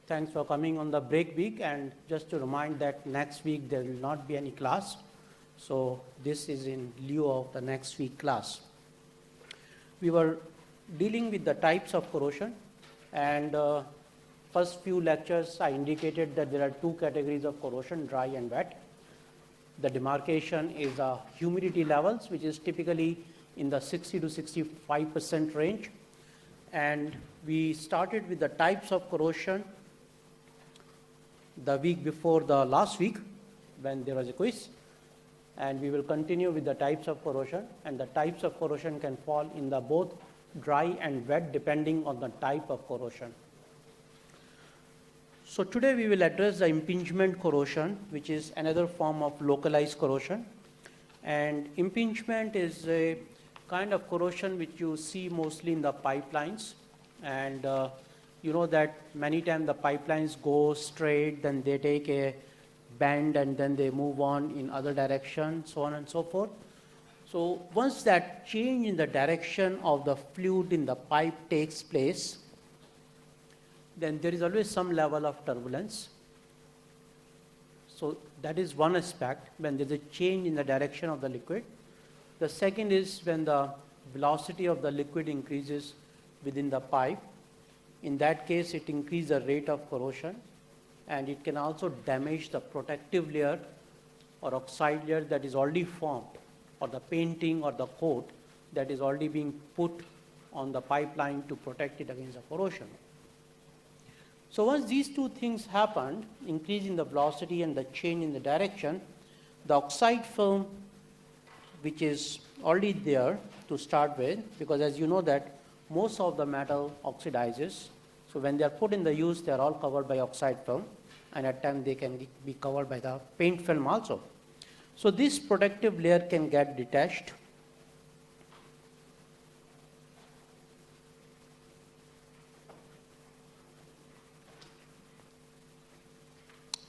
Thanks for coming on the break week, and just to remind that next week there will not be any class. So this is in lieu of the next week class. We were dealing with the types of corrosion, and first few lectures I indicated that there are two categories of corrosion, dry and wet. The demarcation is humidity levels, which is typically in the 60 to 65% range. And we started with the types of corrosion the week before the last week when there was a quiz. And we will continue with the types of corrosion, and the types of corrosion can fall in the both dry and wet depending on the type of corrosion. So today we will address the impingement corrosion, which is another form of localized corrosion. And impingement is a kind of corrosion which you see mostly in the pipelines, and you know that many times the pipelines go straight, then they take a bend and then they move on in other direction, so on and so forth. So once that change in the direction of the fluid in the pipe takes place, then there is always some level of turbulence. So that is one aspect when there is a change in the direction of the liquid. The second is when the velocity of the liquid increases within the pipe. In that case, it increases the rate of corrosion, and it can also damage the protective layer or oxide layer that is already formed, or the painting or the coat that is already being put on the pipeline to protect it against the corrosion. So once these two things happened, increase in the velocity and the change in the direction, the oxide film, which is already there to start with, because as you know that most of the metal oxidizes. So when they are put in the use, they are all covered by oxide film, and at times they can be covered by the paint film also. So this protective layer can get detached.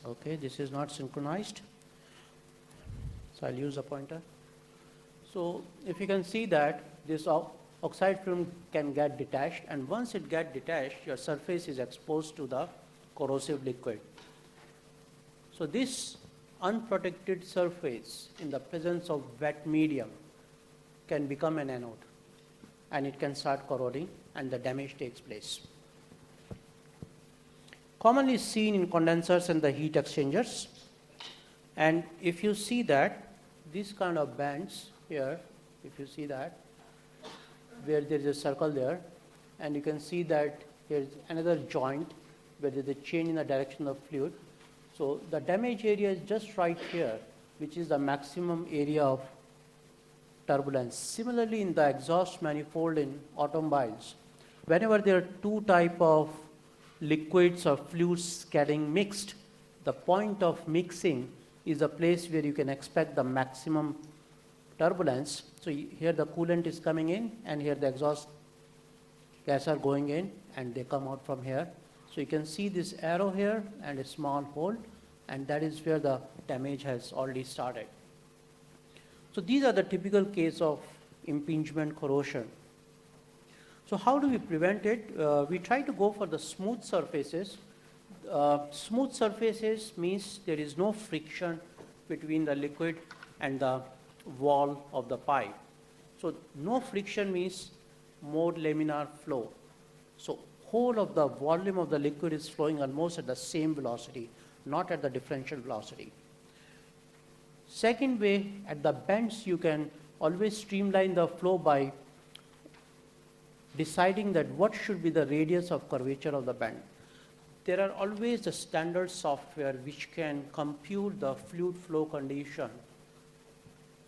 Okay, this is not synchronized, so I'll use a pointer. So if you can see that this oxide film can get detached, and once it gets detached, your surface is exposed to the corrosive liquid. So this unprotected surface in the presence of wet medium can become an anode, and it can start corroding, and the damage takes place. Commonly seen in condensers and the heat exchangers. And if you see that, these kind of bands here, if you see that, where there is a circle there, and you can see that here is another joint where there is a change in the direction of fluid. So the damage area is just right here, which is the maximum area of turbulence. Similarly, in the exhaust manifold in automobiles, whenever there are two type of liquids or fluids getting mixed, the point of mixing is a place where you can expect the maximum turbulence. So here the coolant is coming in, and here the exhaust gas are going in, and they come out from here. So you can see this arrow here and a small hole, and that is where the damage has already started. So these are the typical case of impingement corrosion. So how do we prevent it? We try to go for the smooth surfaces. Smooth surfaces means there is no friction between the liquid and the wall of the pipe. So no friction means more laminar flow. So whole of the volume of the liquid is flowing almost at the same velocity, not at the differential velocity. Second way, at the bends you can always streamline the flow by deciding that what should be the radius of curvature of the bend. There are always the standard software which can compute the fluid flow condition,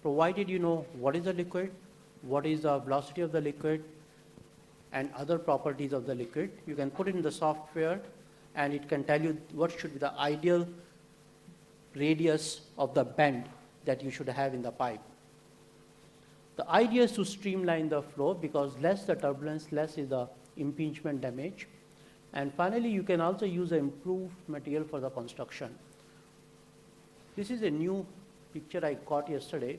provided you know what is the liquid, what is the velocity of the liquid, and other properties of the liquid. You can put it in the software, and it can tell you what should be the ideal radius of the bend that you should have in the pipe. The idea is to streamline the flow, because less the turbulence, less is the impingement damage. And finally, you can also use an improved material for the construction. This is a new picture I got yesterday,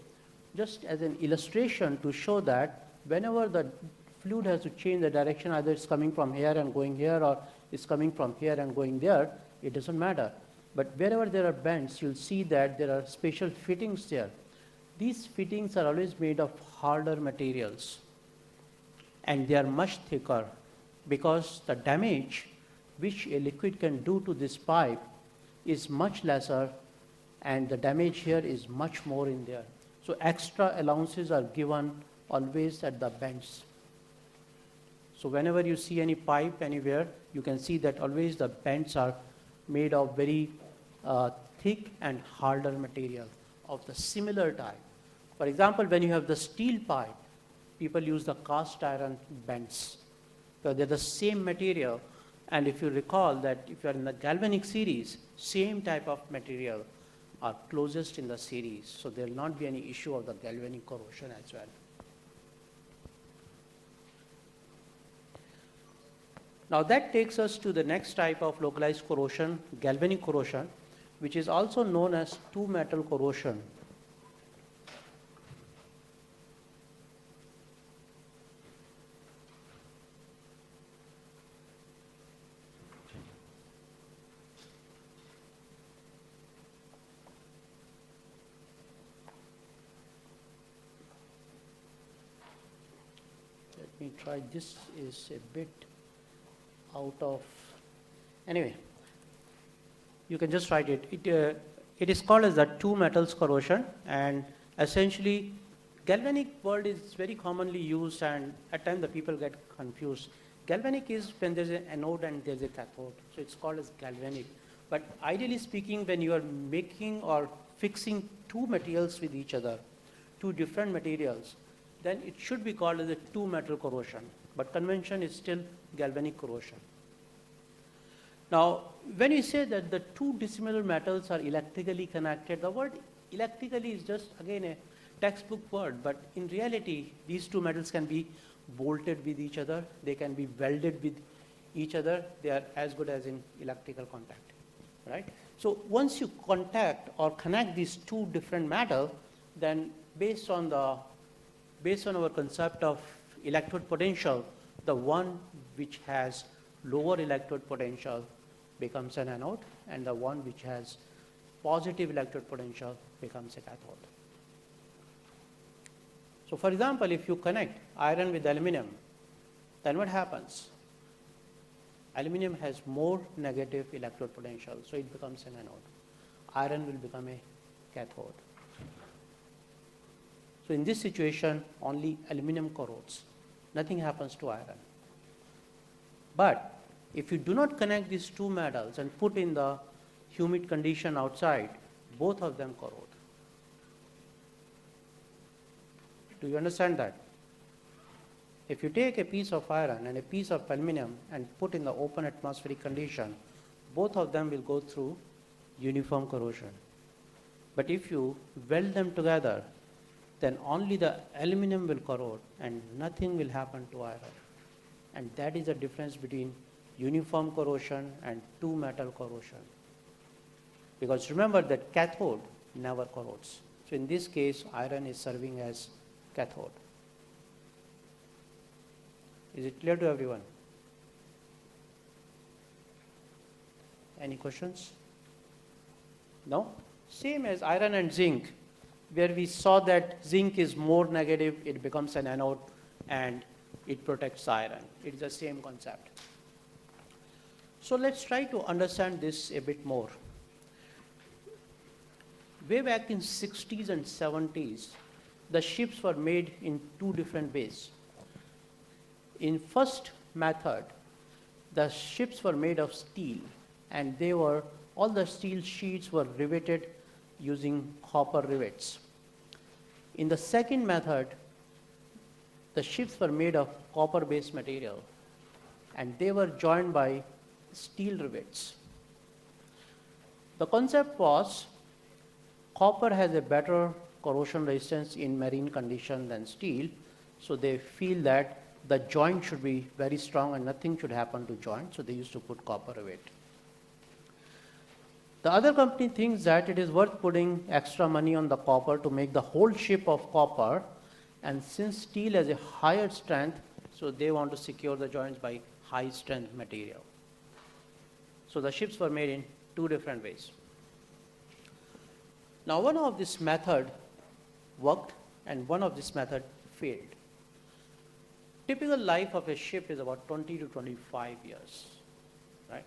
just as an illustration to show that whenever the fluid has to change the direction, either it's coming from here and going here, or is coming from here and going there, it doesn't matter. But wherever there are bends, you'll see that there are special fittings there. These fittings are always made of harder materials, and they are much thicker, because the damage which a liquid can do to this pipe is much lesser, and the damage here is much more in there. So extra allowances are given always at the bends. So whenever you see any pipe anywhere, you can see that always the bends are made of very thick and harder material of the similar type. For example, when you have the steel pipe, people use the cast iron bends. So they're the same material, and if you recall that if you are in the galvanic series, same type of material are closest in the series, so there will not be any issue of the galvanic corrosion as well. Now that takes us to the next type of localized corrosion, galvanic corrosion, which is also known as two-metal corrosion. Let me try, this is a bit out of, anyway, you can just write it. It is called as the two metals corrosion, and essentially galvanic word is very commonly used, and at times the people get confused. Galvanic is when there's an anode and there's a cathode, so it's called as galvanic. But ideally speaking, when you are making or fixing two materials with each other, two different materials, then it should be called as a two metal corrosion. But convention is still galvanic corrosion. Now, when you say that the two dissimilar metals are electrically connected, the word electrically is just again a textbook word, but in reality, these two metals can be bolted with each other, they can be welded with each other, they are as good as in electrical contact, right? So once you contact or connect these two different metals, then based on our concept of electrode potential, the one which has lower electrode potential becomes an anode, and the one which has positive electrode potential becomes a cathode. So for example, if you connect iron with aluminum, then what happens? Aluminum has more negative electrode potential, so it becomes an anode. Iron will become a cathode. So in this situation, only aluminum corrodes. Nothing happens to iron. But if you do not connect these two metals and put in the humid condition outside, both of them corrode. Do you understand that? If you take a piece of iron and a piece of aluminum and put in the open atmospheric condition, both of them will go through uniform corrosion. But if you weld them together, then only the aluminum will corrode and nothing will happen to iron. And that is the difference between uniform corrosion and two metal corrosion. Because remember that cathode never corrodes. So in this case, iron is serving as cathode. Is it clear to everyone? Any questions? No? Same as iron and zinc, where we saw that zinc is more negative, it becomes an anode and it protects iron. It is the same concept. So let's try to understand this a bit more. Way back in 60s and 70s, the ships were made in two different ways. In first method, the ships were made of steel, and all the steel sheets were riveted using copper rivets. In the second method, the ships were made of copper-based material, and they were joined by steel rivets. The concept was copper has a better corrosion resistance in marine condition than steel, so they feel that the joint should be very strong and nothing should happen to joint, so they used to put copper rivet. The other company thinks that it is worth putting extra money on the copper to make the whole ship of copper, and since steel has a higher strength, so they want to secure the joints by high strength material. So the ships were made in two different ways. Now one of this method worked and one of this method failed. Typical life of a ship is about 20 to 25 years, right?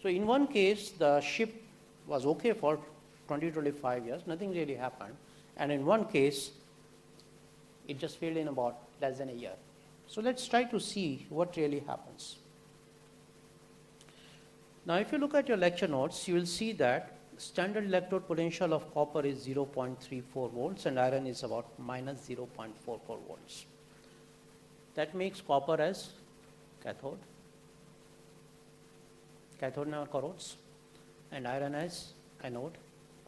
So in one case, the ship was okay for 20 to 25 years, nothing really happened. And in one case, it just failed in about less than a year. So let's try to see what really happens. Now if you look at your lecture notes, you will see that standard electrode potential of copper is 0.34 volts and iron is about minus 0.44 volts. That makes copper as cathode. Cathode never corrodes, and iron as anode.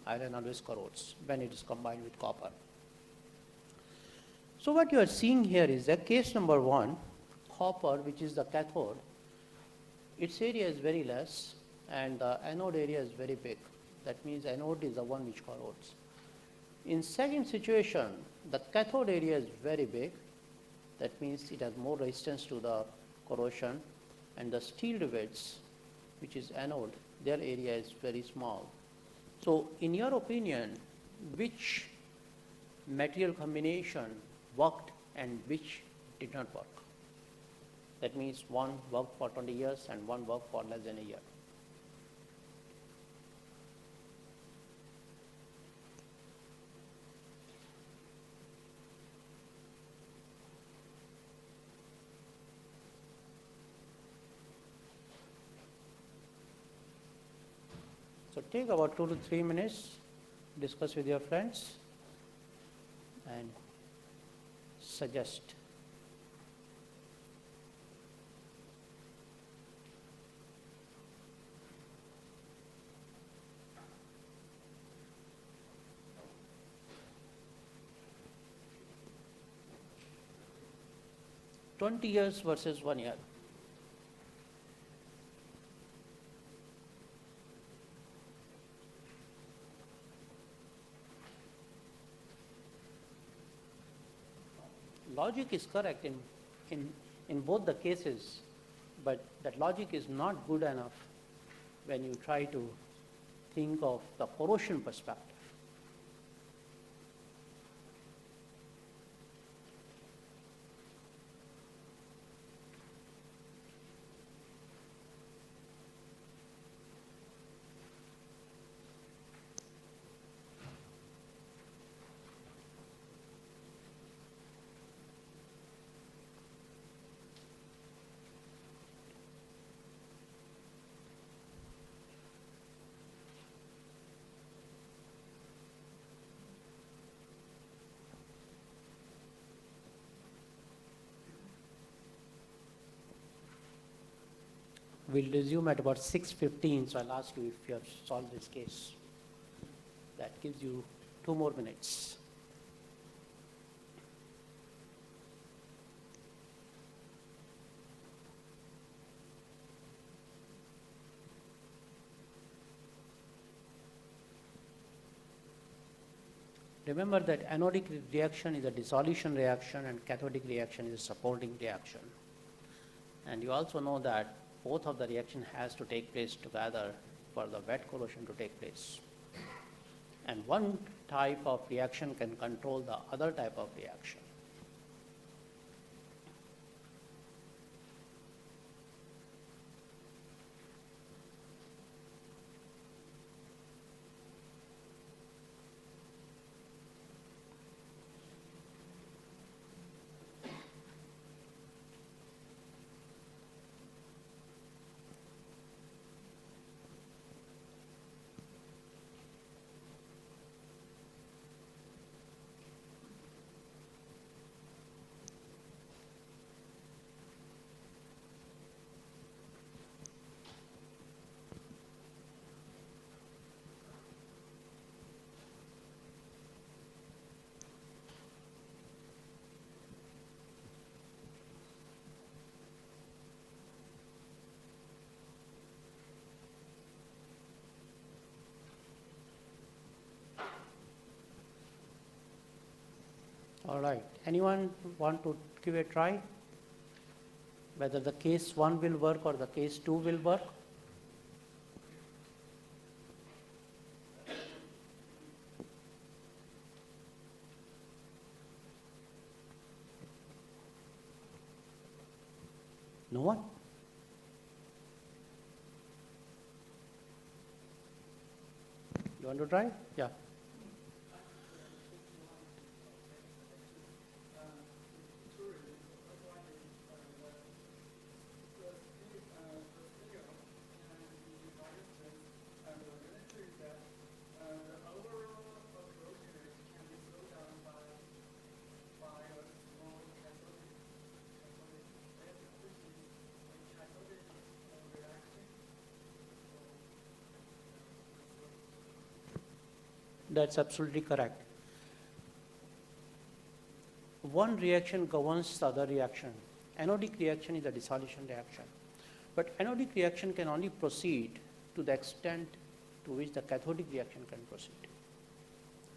Iron always corrodes when it is combined with copper. So what you are seeing here is that case number 1, copper, which is the cathode, its area is very less and the anode area is very big. That means anode is the one which corrodes. In second situation, the cathode area is very big. That means it has more resistance to the corrosion, and the steel rivets, which is anode, their area is very small. So in your opinion, which material combination worked and which did not work? That means one worked for 20 years and one worked for less than a year. So take about 2 to 3 minutes, discuss with your friends and suggest. "20 years versus 1 year. Logic is correct in both the cases, but that logic is not good enough when you try to think of the corrosion perspective. We'll resume at about 6:15, so I'll ask you if you have solved this case. That gives you 2 more minutes. Remember that anodic reaction is a dissolution reaction and cathodic reaction is a supporting reaction. And you also know that both of the reaction has to take place together for the wet corrosion to take place. And one type of reaction can control the other type of reaction. All right. Anyone want to give a try? Whether the case 1 will work or the case 2 will work? No one? You want to try? Yeah. That's absolutely correct. One reaction governs the other reaction. Anodic reaction is a dissolution reaction. But anodic reaction can only proceed to the extent to which the cathodic reaction can proceed.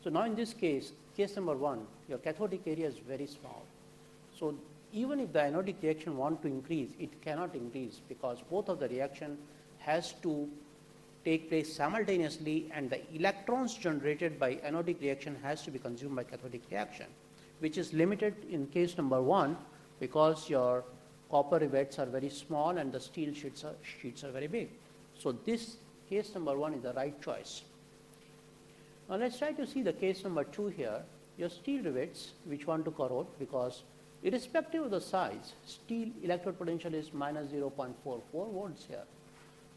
So now in this case number 1, your cathodic area is very small. So even if the anodic reaction want to increase, it cannot increase because both of the reaction has to take place simultaneously and the electrons generated by anodic reaction has to be consumed by cathodic reaction, which is limited in case number 1 because your copper rivets are very small and the steel sheets are very big. So this case number 1 is the right choice. Now let's try to see the case number 2 here. Your steel rivets which want to corrode, because irrespective of the size, steel electrode potential is minus 0.44 volts here.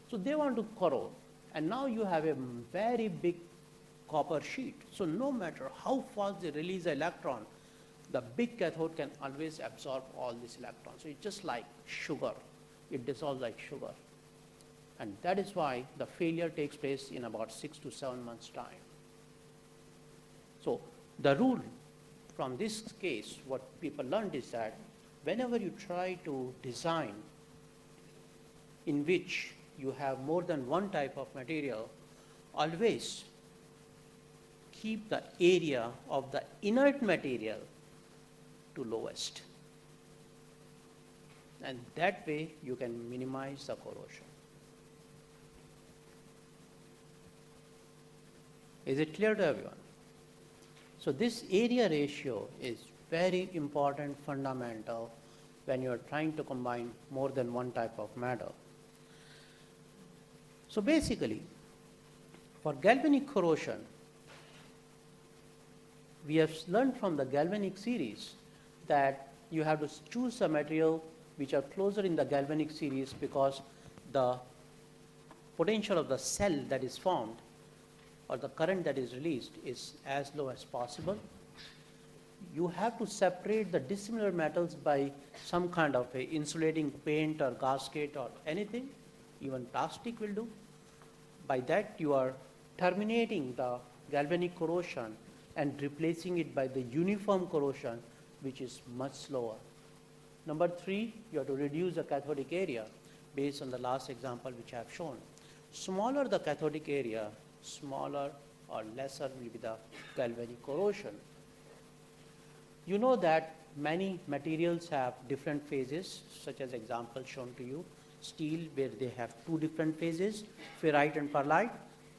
So they want to corrode, and now you have a very big copper sheet. So no matter how fast they release the electron, the big cathode can always absorb all these electrons. So it's just like sugar. It dissolves like sugar. And that is why the failure takes place in about 6 to 7 months' time. So the rule from this case, what people learned is that whenever you try to design in which you have more than one type of material, always keep the area of the inert material to lowest. And that way you can minimize the corrosion. Is it clear to everyone? So this area ratio is very important, fundamental when you are trying to combine more than one type of metal. So basically, for galvanic corrosion, we have learned from the galvanic series that you have to choose a material which are closer in the galvanic series because the potential of the cell that is formed or the current that is released is as low as possible. You have to separate the dissimilar metals by some kind of a insulating paint or gasket or anything, even plastic will do. By that you are terminating the galvanic corrosion and replacing it by the uniform corrosion, which is much slower. Number 3, you have to reduce the cathodic area based on the last example which I have shown. Smaller the cathodic area, smaller or lesser will be the galvanic corrosion. You know that many materials have different phases, such as example shown to you. Steel, where they have 2 different phases, ferrite and pearlite,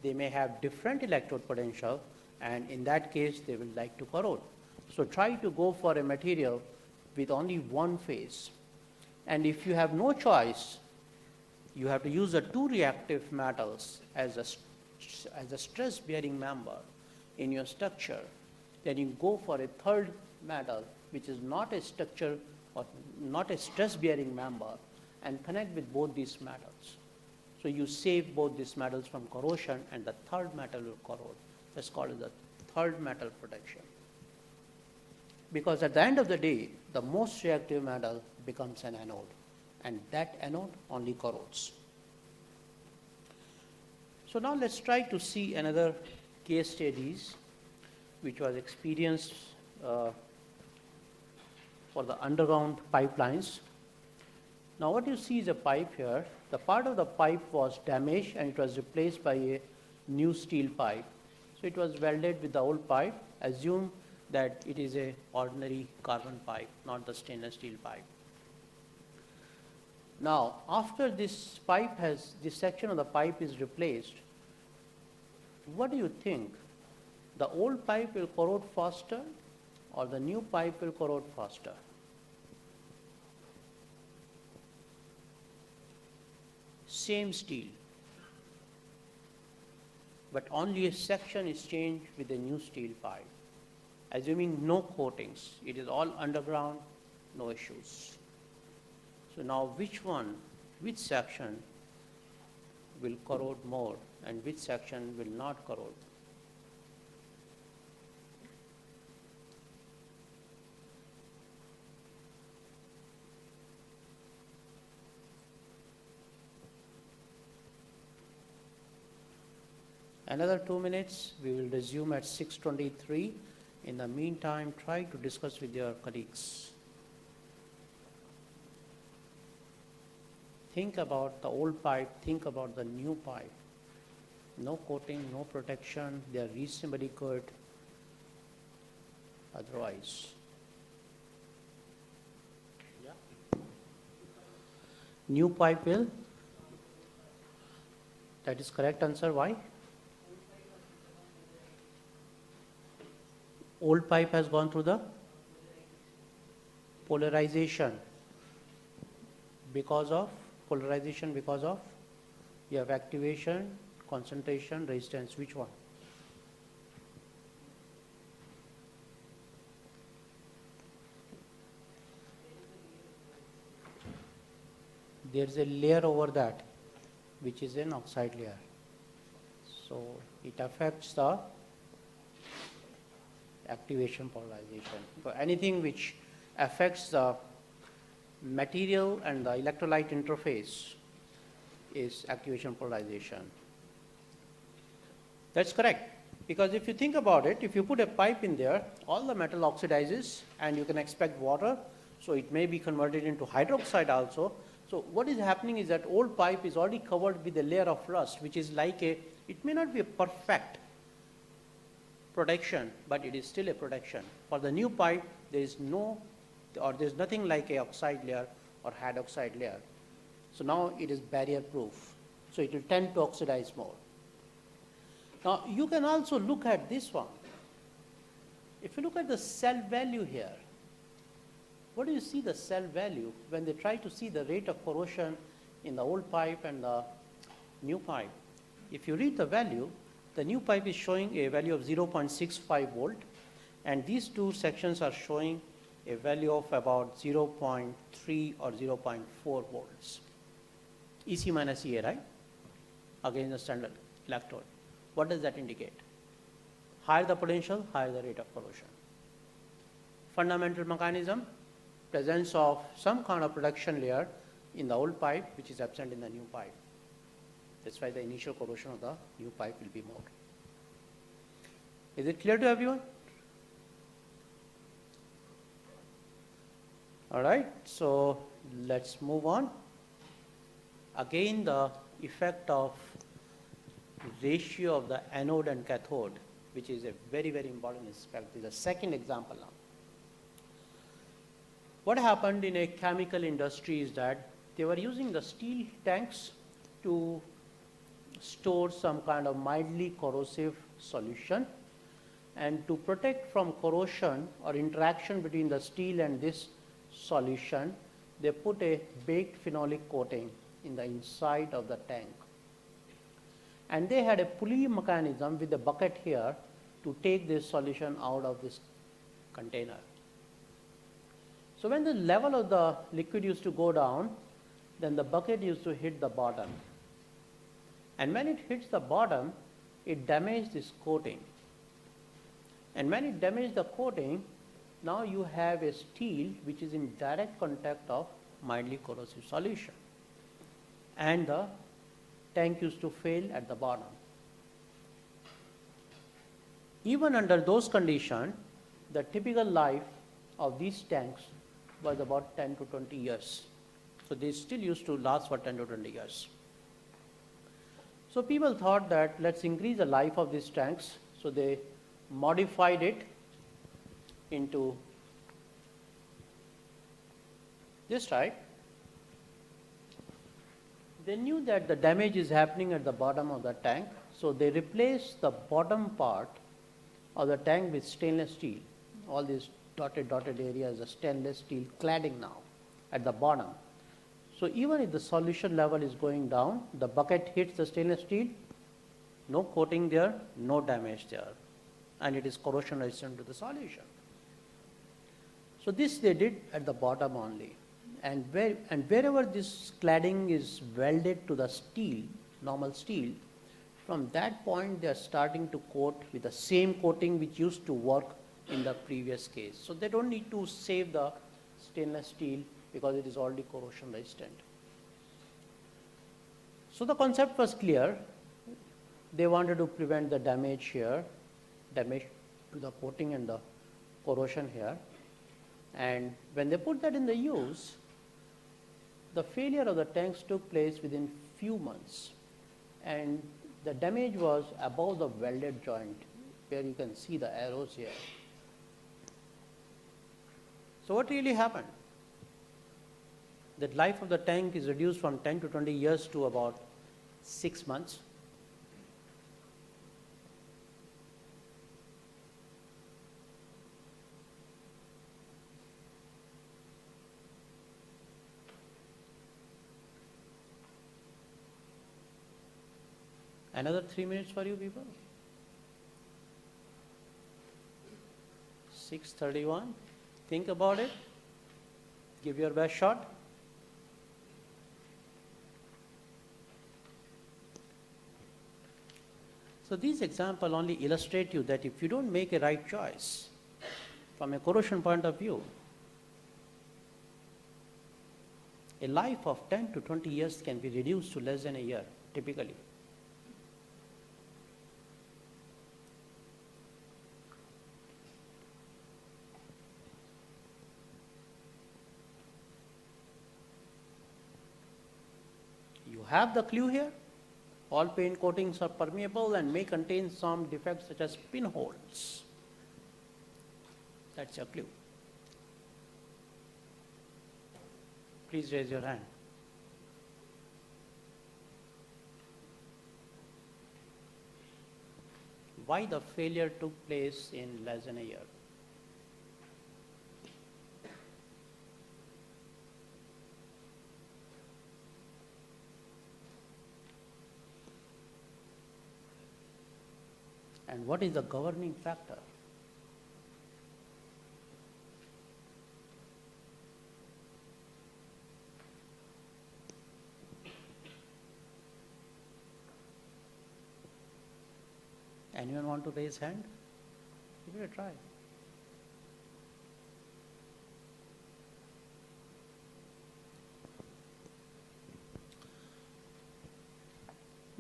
they may have different electrode potential, and in that case they will like to corrode. So try to go for a material with only one phase. And if you have no choice, you have to use the 2 reactive metals as a stress bearing member in your structure. Then you go for a 3rd metal which is not a structure or not a stress bearing member and connect with both these metals. So you save both these metals from corrosion and the 3rd metal will corrode. That's called the 3rd metal protection. Because at the end of the day, the most reactive metal becomes an anode, and that anode only corrodes. So now let's try to see another case studies which was experienced for the underground pipelines. Now what you see is a pipe here. The part of the pipe was damaged and it was replaced by a new steel pipe. So it was welded with the old pipe. Assume that it is a ordinary carbon pipe, not the stainless steel pipe. Now after this section of the pipe is replaced, what do you think? The old pipe will corrode faster or the new pipe will corrode faster? same steel, but only a section is changed with a new steel pipe. Assuming no coatings, it is all underground, no issues. So now which section will corrode more and which section will not corrode? Another 2 minutes, we will resume at 6:23. In the meantime, try to discuss with your colleagues. Think about the old pipe, think about the new pipe. No coating, no protection, they are reasonably good otherwise. Yeah. New pipe will? That is correct answer. Why? Old pipe has gone through the polarization. Because of polarization, because of you have activation, concentration, resistance. Which one? There is a layer over that which is an oxide layer. So it affects the activation polarization. So anything which affects the material and the electrolyte interface is activation polarization. That's correct. Because if you think about it, if you put a pipe in there, all the metal oxidizes and you can expect water, so it may be converted into hydroxide also. So what is happening is that old pipe is already covered with a layer of rust, which is like it may not be a perfect protection, but it is still a protection. For the new pipe, there is there's nothing like a oxide layer or hydroxide layer. So now it is barrier proof. So it will tend to oxidize more. Now you can also look at this one. If you look at the cell value here, what do you see the cell value when they try to see the rate of corrosion in the old pipe and the new pipe? If you read the value, the new pipe is showing a value of 0.65 volt, and these two sections are showing a value of about 0.3 or 0.4 volts. EC minus EA, right? Again, the standard electrode. What does that indicate? Higher the potential, higher the rate of corrosion. Fundamental mechanism, presence of some kind of protection layer in the old pipe which is absent in the new pipe. That's why the initial corrosion of the new pipe will be more. Is it clear to everyone? All right, so let's move on. Again, the effect of ratio of the anode and cathode, which is a very, very important aspect, is the second example now. What happened in a chemical industry is that they were using the steel tanks to store some kind of mildly corrosive solution, and to protect from corrosion or interaction between the steel and this solution, they put a baked phenolic coating in the inside of the tank. And they had a pulley mechanism with a bucket here to take this solution out of this container. So when the level of the liquid used to go down, then the bucket used to hit the bottom. And when it hits the bottom, it damaged this coating. And when it damaged the coating, now you have a steel which is in direct contact of mildly corrosive solution. And the tank used to fail at the bottom. Even under those conditions, the typical life of these tanks was about 10 to 20 years. So they still used to last for 10 to 20 years. So people thought that let's increase the life of these tanks. So they modified it into this type. They knew that the damage is happening at the bottom of the tank, so they replaced the bottom part of the tank with stainless steel. All these dotted areas are stainless steel cladding now at the bottom. So even if the solution level is going down, the bucket hits the stainless steel, no coating there, no damage there, and it is corrosion resistant to the solution. So this they did at the bottom only, and wherever this cladding is welded to the steel, normal steel, from that point they are starting to coat with the same coating which used to work in the previous case. So they don't need to save the stainless steel because it is already corrosion resistant. So the concept was clear. They wanted to prevent the damage here, damage to the coating and the corrosion here. And when they put that in the use, the failure of the tanks took place within few months, and the damage was above the welded joint, where you can see the arrows here. So what really happened? The life of the tank is reduced from 10 to 20 years to about 6 months. Another 3 minutes for you people. 6:31. Think about it. Give your best shot. So these examples only illustrate you that if you don't make a right choice from a corrosion point of view, a life of 10 to 20 years can be reduced to less than a year typically. You have the clue here. All paint coatings are permeable and may contain some defects such as pinholes. That's your clue. Please raise your hand. Why the failure took place in less than a year? And what is the governing factor? Anyone want to raise hand? Give it a try.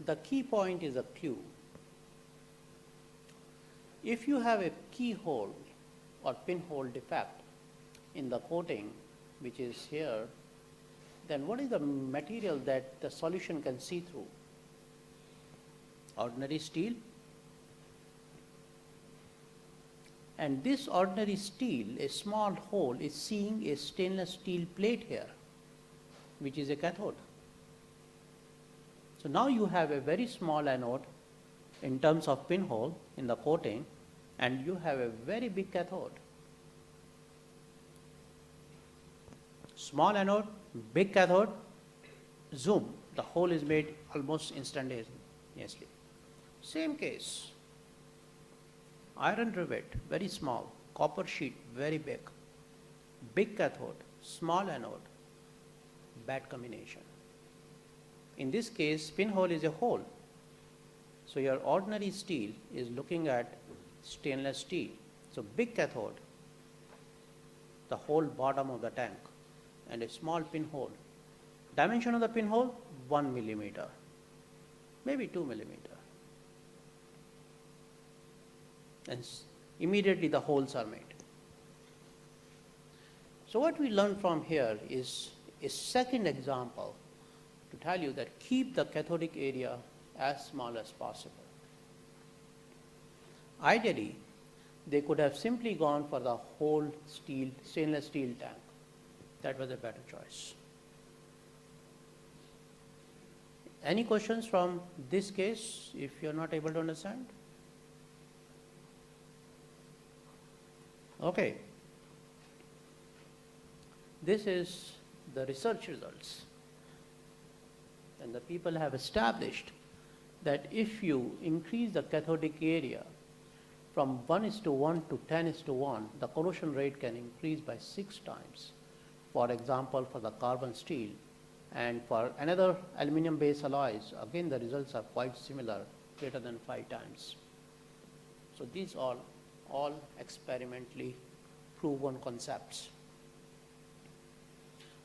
The key point is a clue. If you have a keyhole or pinhole defect in the coating, which is here, then what is the material that the solution can see through? Ordinary steel. And this ordinary steel, a small hole, is seeing a stainless steel plate here, which is a cathode. So now you have a very small anode in terms of pinhole in the coating, and you have a very big cathode. Small anode, big cathode, zoom, the hole is made almost instantaneously. Same case. Iron rivet, very small, copper sheet, very big cathode, small anode, bad combination. In this case, pinhole is a hole. So your ordinary steel is looking at stainless steel. So big cathode, the whole bottom of the tank, and a small pinhole. Dimension of the pinhole, 1 millimeter, maybe 2 millimeter. And immediately the holes are made. So what we learn from here is a second example to tell you that keep the cathodic area as small as possible. Ideally, they could have simply gone for the whole stainless steel tank. That was a better choice. Any questions from this case if you're not able to understand? Okay. This is the research results. and the people have established that if you increase the cathodic area from 1:1 to 10:1, the corrosion rate can increase by 6 times. For example, for the carbon steel, and for another aluminum-based alloys, again the results are quite similar, greater than 5 times. So these are all experimentally proven concepts.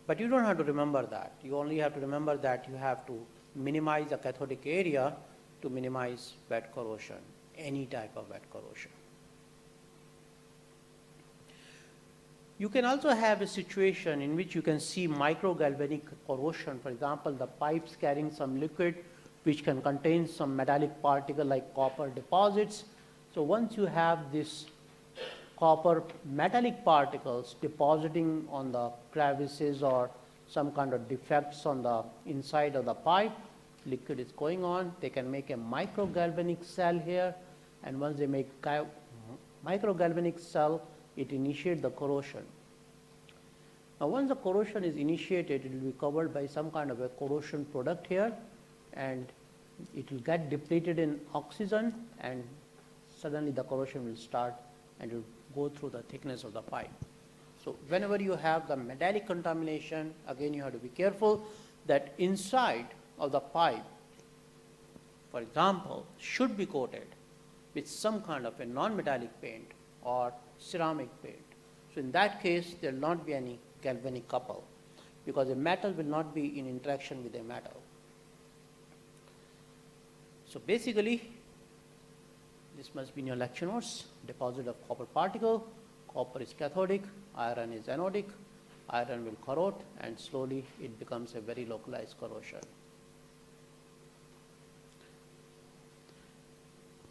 But you don't have to remember that. You only have to remember that you have to minimize the cathodic area to minimize wet corrosion, any type of wet corrosion. You can also have a situation in which you can see microgalvanic corrosion. For example, the pipes carrying some liquid which can contain some metallic particle like copper deposits. So once you have this copper metallic particles depositing on the crevices or some kind of defects on the inside of the pipe, liquid is going on, they can make a microgalvanic cell here, and once they make microgalvanic cell, it initiates the corrosion. Now once the corrosion is initiated, it will be covered by some kind of a corrosion product here, and it will get depleted in oxygen, and suddenly the corrosion will start and it will go through the thickness of the pipe. So whenever you have the metallic contamination, again you have to be careful that inside of the pipe, for example, should be coated with some kind of a non-metallic paint or ceramic paint. So in that case, there will not be any galvanic couple because a metal will not be in interaction with a metal. So basically, this must be in your lecture notes. Deposit of copper particle, copper is cathodic, iron is anodic, iron will corrode, and slowly it becomes a very localized corrosion.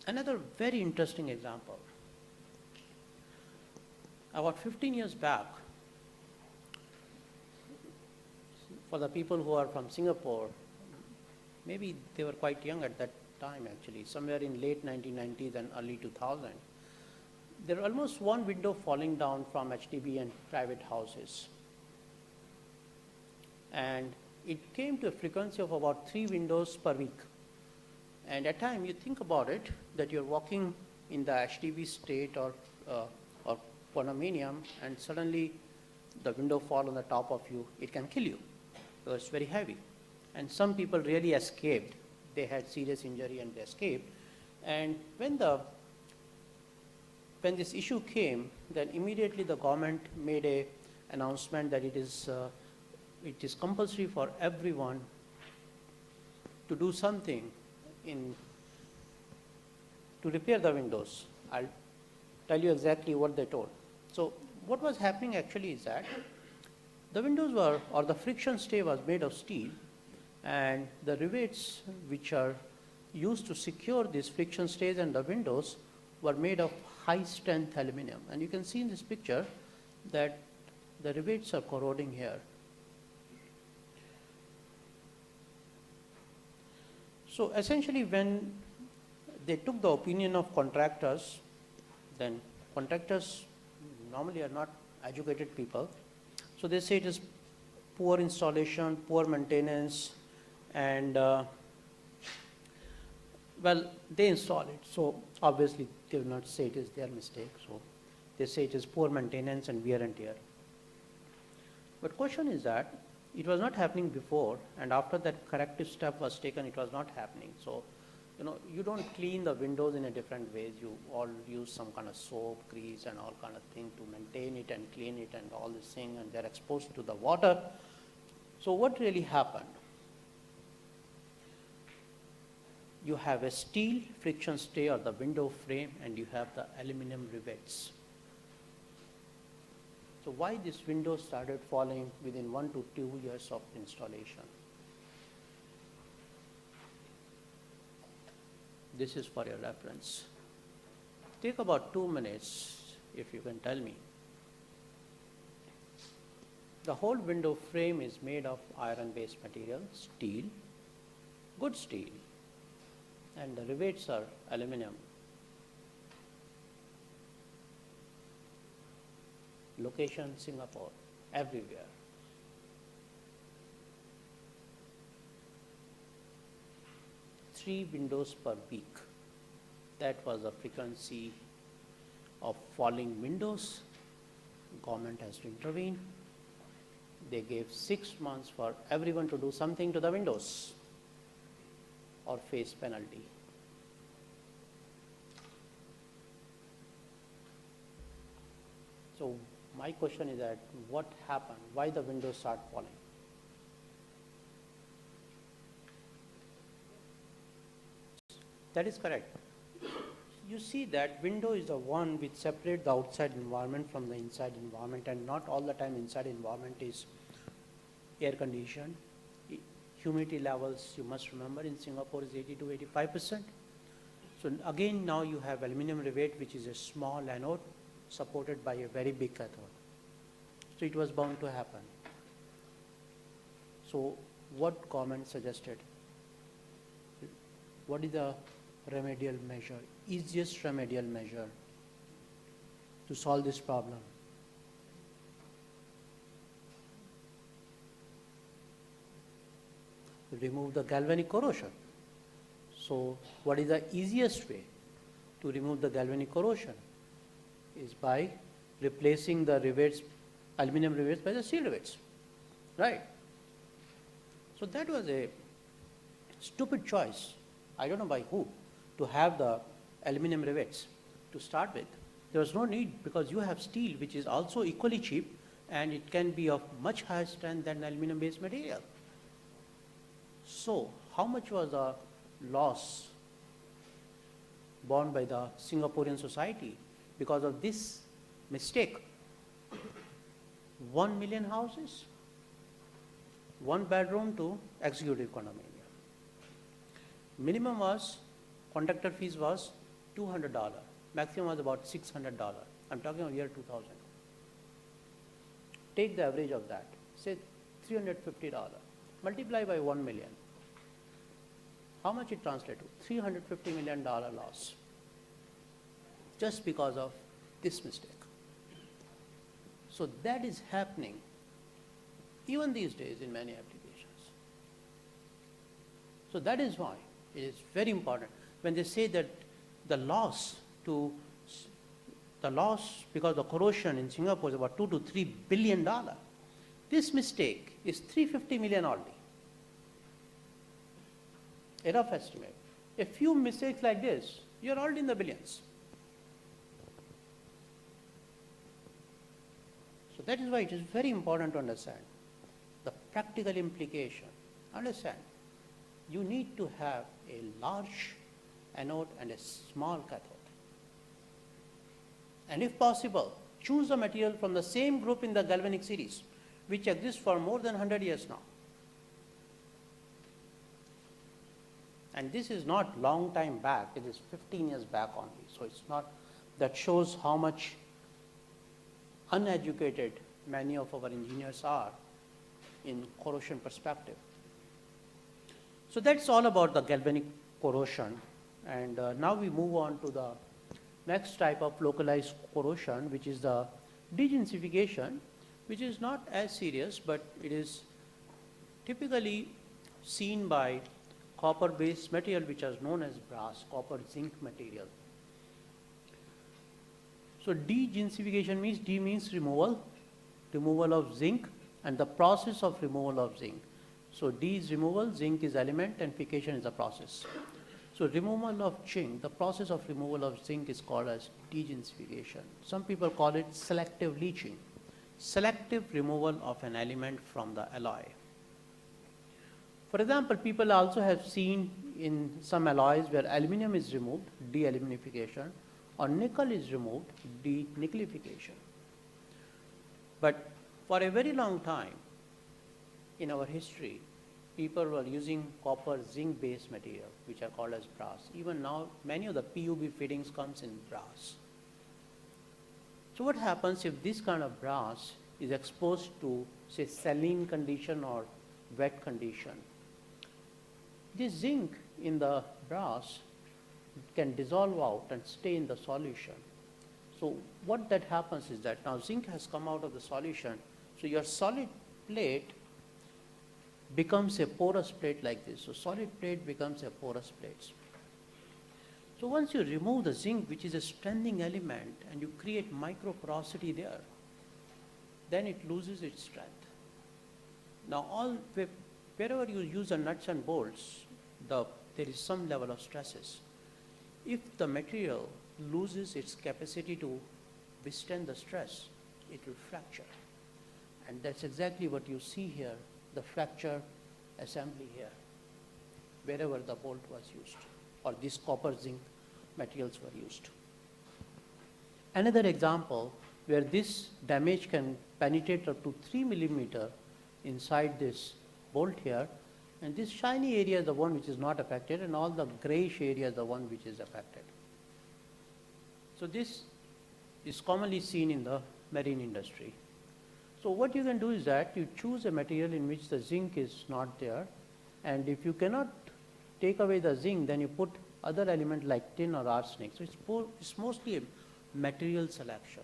Another very interesting example. About 15 years back, for the people who are from Singapore, maybe they were quite young at that time actually, somewhere in late 1990s and early 2000, there was almost one window falling down from HDB and private houses. And it came to a frequency of about 3 windows per week. And at time you think about it, that you're walking in the HDB state or condominium, and suddenly the window fall on the top of you, it can kill you because it's very heavy. And some people really escaped. They had serious injury and they escaped. And when this issue came, then immediately the government made an announcement that it is compulsory for everyone to do something to repair the windows. I'll tell you exactly what they told. So what was happening actually is that the windows were, or the friction stay was made of steel, and the rivets which are used to secure these friction stays and the windows were made of high strength aluminum. And you can see in this picture that the rivets are corroding here. So essentially when they took the opinion of contractors, then contractors normally are not educated people. So they say it is poor installation, poor maintenance, and well, they install it. So obviously they will not say it is their mistake. So they say it is poor maintenance and wear and tear. But question is that it was not happening before, and after that corrective step was taken, it was not happening. So, you don't clean the windows in a different ways. You all use some kind of soap, grease, and all kind of thing to maintain it and clean it and all this thing, and they're exposed to the water. So what really happened? You have a steel friction stay or the window frame, and you have the aluminum rivets. So why this window started falling within 1 to 2 years of installation? This is for your reference. Take about 2 minutes if you can tell me. The whole window frame is made of iron-based material, steel, good steel, and the rivets are aluminum. Location Singapore, everywhere. 3 windows per week. That was the frequency of falling windows. Government has to intervene. They gave 6 months for everyone to do something to the windows or face penalty. So my question is that what happened? Why the windows start falling? That is correct. You see that window is the one which separates the outside environment from the inside environment, and not all the time inside environment is air conditioned. Humidity levels, you must remember, in Singapore is 80 to 85%. So again, now you have aluminum rivet, which is a small anode supported by a very big cathode. So it was bound to happen. So what government suggested? What is the remedial measure, easiest remedial measure to solve this problem? Remove the galvanic corrosion. So what is the easiest way to remove the galvanic corrosion? Is by replacing the rivets, aluminum rivets, by the steel rivets, right? So that was a stupid choice, I don't know by who, to have the aluminum rivets to start with. There was no need, because you have steel, which is also equally cheap, and it can be of much higher strength than aluminum based material. So how much was the loss borne by the Singaporean society because of this mistake? 1 million houses, 1 bedroom to executive condominium. Minimum was, contractor fees was $200, maximum was about $600. I'm talking of year 2000. Take the average of that, say $350, multiply by 1 million. How much it translates to? $350 million loss, just because of this mistake. So that is happening even these days in many applications. So that is why it is very important when they say that the loss because of corrosion in Singapore is about $2 to $3 billion. This mistake is 350 million only. A rough estimate. A few mistakes like this, you're already in the billions. So that is why it is very important to understand the practical implication. Understand, you need to have a large anode and a small cathode. And if possible, choose a material from the same group in the galvanic series, which exists for more than 100 years now. And this is not long time back, it is 15 years back only. So it's not, that shows how much uneducated many of our engineers are in corrosion perspective. So that's all about the galvanic corrosion. And now we move on to the next type of localized corrosion, which is the degensification, which is not as serious, but it is typically seen by copper-based material, which is known as brass, copper zinc material. So degensification means, D means removal of zinc, and the process of removal of zinc. So D is removal, zinc is element, and fication is the process. So removal of zinc, the process of removal of zinc is called as degensification. Some people call it selective leaching, selective removal of an element from the alloy. For example, people also have seen in some alloys where aluminum is removed, de-aluminification, or nickel is removed, de-nickelification. But for a very long time in our history, people were using copper zinc based material, which are called as brass. Even now, many of the PUB fittings comes in brass. So what happens if this kind of brass is exposed to, say, saline condition or wet condition? This zinc in the brass can dissolve out and stay in the solution. So what that happens is that now zinc has come out of the solution, so your solid plate becomes a porous plate like this. So solid plate becomes a porous plate. So once you remove the zinc, which is a strengthening element, and you create micro porosity there, then it loses its strength. Now wherever you use the nuts and bolts, there is some level of stresses. If the material loses its capacity to withstand the stress, it will fracture. And that's exactly what you see here, the fracture assembly here, wherever the bolt was used, or these copper zinc materials were used. Another example where this damage can penetrate up to 3 millimeter inside this bolt here, and this shiny area is the one which is not affected, and all the grayish area is the one which is affected. So this is commonly seen in the marine industry. So what you can do is that you choose a material in which the zinc is not there, and if you cannot take away the zinc, then you put other element like tin or arsenic. So it's mostly a material selection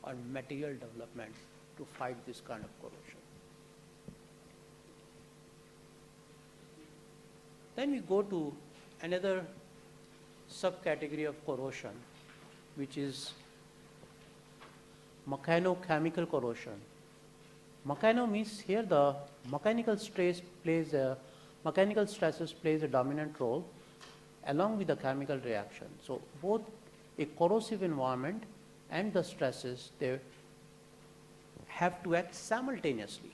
or material development to fight this kind of corrosion. Then we go to another subcategory of corrosion, which is mechanochemical corrosion. Mechano means here the mechanical stresses plays a dominant role along with the chemical reaction. So both a corrosive environment and the stresses, they have to act simultaneously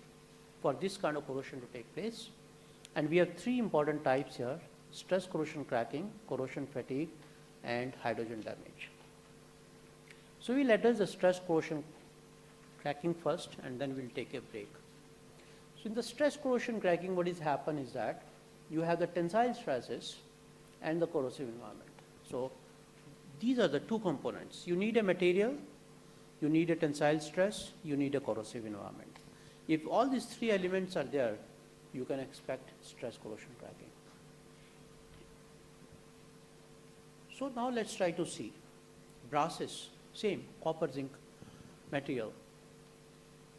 for this kind of corrosion to take place. And we have three important types here: stress corrosion cracking, corrosion fatigue, and hydrogen damage. So we'll address the stress corrosion cracking first, and then we'll take a break. So in the stress corrosion cracking, what is happen is that you have the tensile stresses and the corrosive environment. So these are the two components. You need a material, you need a tensile stress, you need a corrosive environment. If all these three elements are there, you can expect stress corrosion cracking. So now let's try to see. Brasses, same, copper zinc material.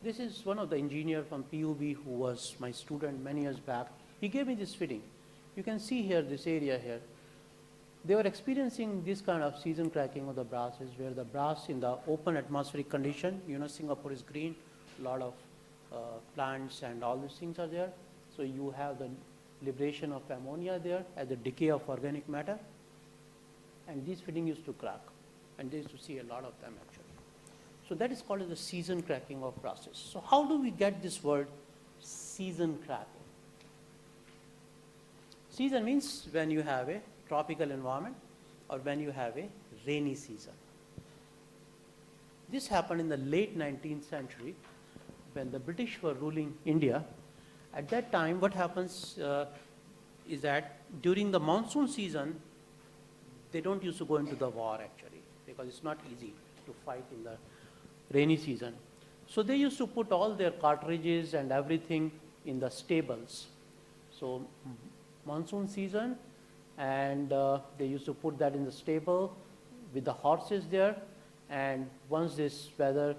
This is one of the engineer from PUB who was my student many years back. He gave me this fitting. You can see here, this area here. They were experiencing this kind of season cracking of the brasses, where the brass in the open atmospheric condition, you know, Singapore is green, a lot of plants and all these things are there. So you have the liberation of ammonia there as the decay of organic matter. And these fittings used to crack. And they used to see a lot of them actually. So that is called as the season cracking of brasses. So how do we get this word season cracking? Season means when you have a tropical environment or when you have a rainy season. This happened in the late 19th century when the British were ruling India. At that time, what happens is that during the monsoon season, they don't used to go into the war actually, because it's not easy to fight in the rainy season. So they used to put all their cartridges and everything in the stables. So monsoon season, and they used to put that in the stable with the horses there. And once this weather,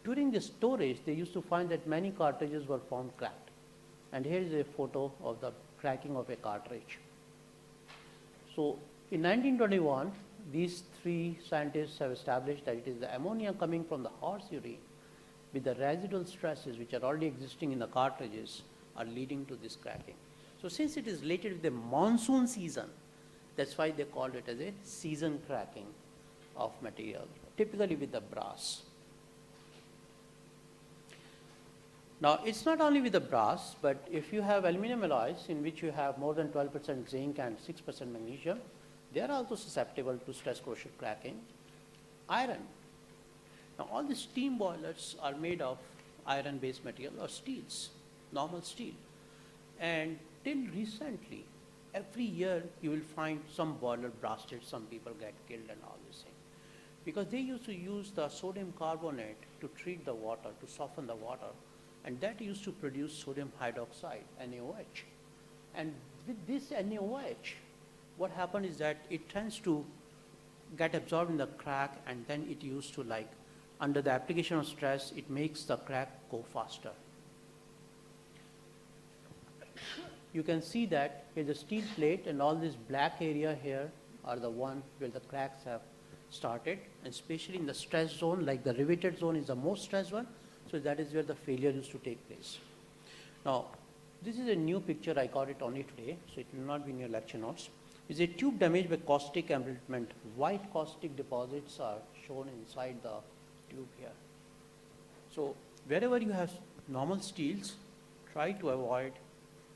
during the storage, they used to find that many cartridges were found cracked. And here is a photo of the cracking of a cartridge. So in 1921, these three scientists have established that it is the ammonia coming from the horse urine with the residual stresses which are already existing in the cartridges are leading to this cracking. So since it is related with the monsoon season, that's why they called it as a season cracking of material, typically with the brass. Now, it's not only with the brass, but if you have aluminum alloys in which you have more than 12% zinc and 6% magnesium, they are also susceptible to stress corrosion cracking. Iron. Now, all the steam boilers are made of iron-based material or steels, normal steel. And till recently, every year you will find some boiler blasted, some people get killed and all this thing. Because they used to use the sodium carbonate to treat the water, to soften the water, and that used to produce sodium hydroxide, NaOH. And with this NaOH, what happened is that it tends to get absorbed in the crack, and then it used to, like, under the application of stress, it makes the crack go faster. you can see that here's a steel plate and all this black area here are the one where the cracks have started, and especially in the stress zone, like the riveted zone is the most stressed one, so that is where the failure used to take place. Now, this is a new picture, I got it only today, so it will not be in your lecture notes. It's a tube damaged by caustic embrittlement. White caustic deposits are shown inside the tube here. So wherever you have normal steels, try to avoid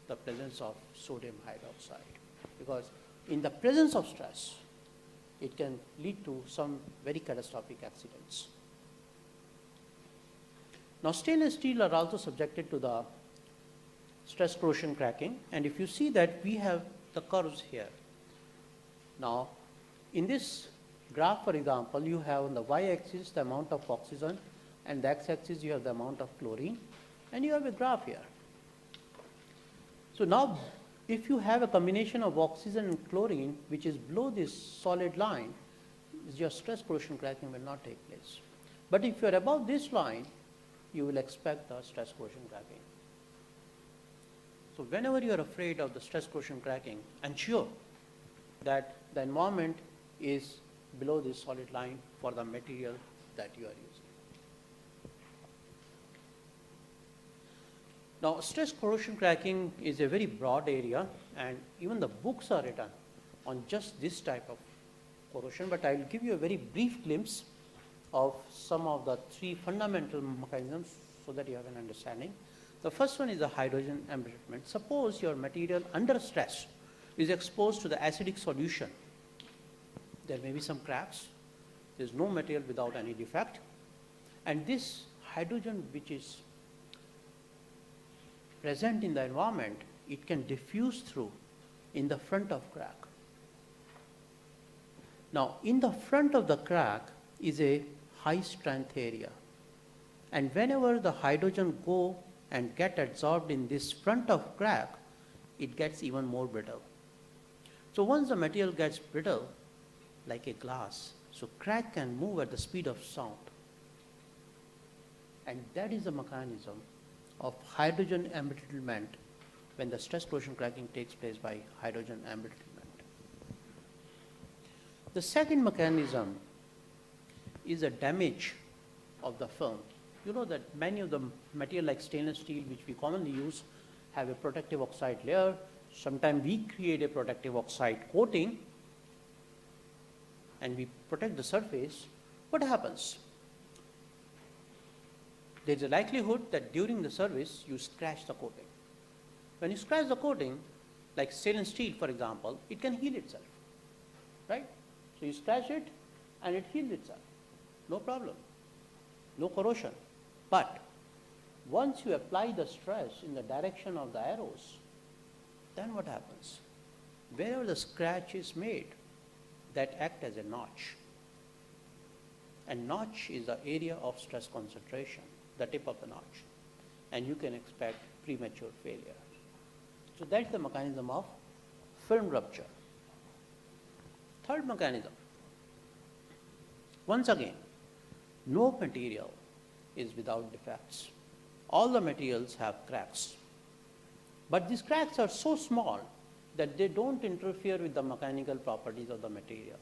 the presence of sodium hydroxide, because in the presence of stress, it can lead to some very catastrophic accidents. Now, stainless steel are also subjected to the stress corrosion cracking, and if you see that we have the curves here. Now, in this graph, for example, you have on the y-axis the amount of oxygen, and the x-axis you have the amount of chlorine, and you have a graph here. So now, if you have a combination of oxygen and chlorine, which is below this solid line, your stress corrosion cracking will not take place. But if you are above this line, you will expect the stress corrosion cracking. So whenever you are afraid of the stress corrosion cracking, ensure that the environment is below this solid line for the material that you are using. Now, stress corrosion cracking is a very broad area, and even the books are written on just this type of corrosion, but I will give you a very brief glimpse of some of the three fundamental mechanisms so that you have an understanding. The first one is the hydrogen embrittlement. Suppose your material under stress is exposed to the acidic solution. There may be some cracks. There is no material without any defect. And this hydrogen which is present in the environment, it can diffuse through in the front of crack. Now, in the front of the crack is a high strength area. And whenever the hydrogen go and get absorbed in this front of crack, it gets even more brittle. So once the material gets brittle, like a glass, so crack can move at the speed of sound. And that is the mechanism of hydrogen embrittlement when the stress corrosion cracking takes place by hydrogen embrittlement. The second mechanism is a damage of the film. You know that many of the material like stainless steel, which we commonly use, have a protective oxide layer. Sometimes we create a protective oxide coating and we protect the surface. What happens? There is a likelihood that during the service you scratch the coating. When you scratch the coating, like stainless steel for example, it can heal itself, right? So you scratch it and it heals itself, no problem, no corrosion. But once you apply the stress in the direction of the arrows, then what happens? Wherever the scratch is made, that acts as a notch. And notch is the area of stress concentration, the tip of the notch. And you can expect premature failure. So that's the mechanism of film rupture. Third mechanism. Once again, no material is without defects. All the materials have cracks. But these cracks are so small that they don't interfere with the mechanical properties of the material.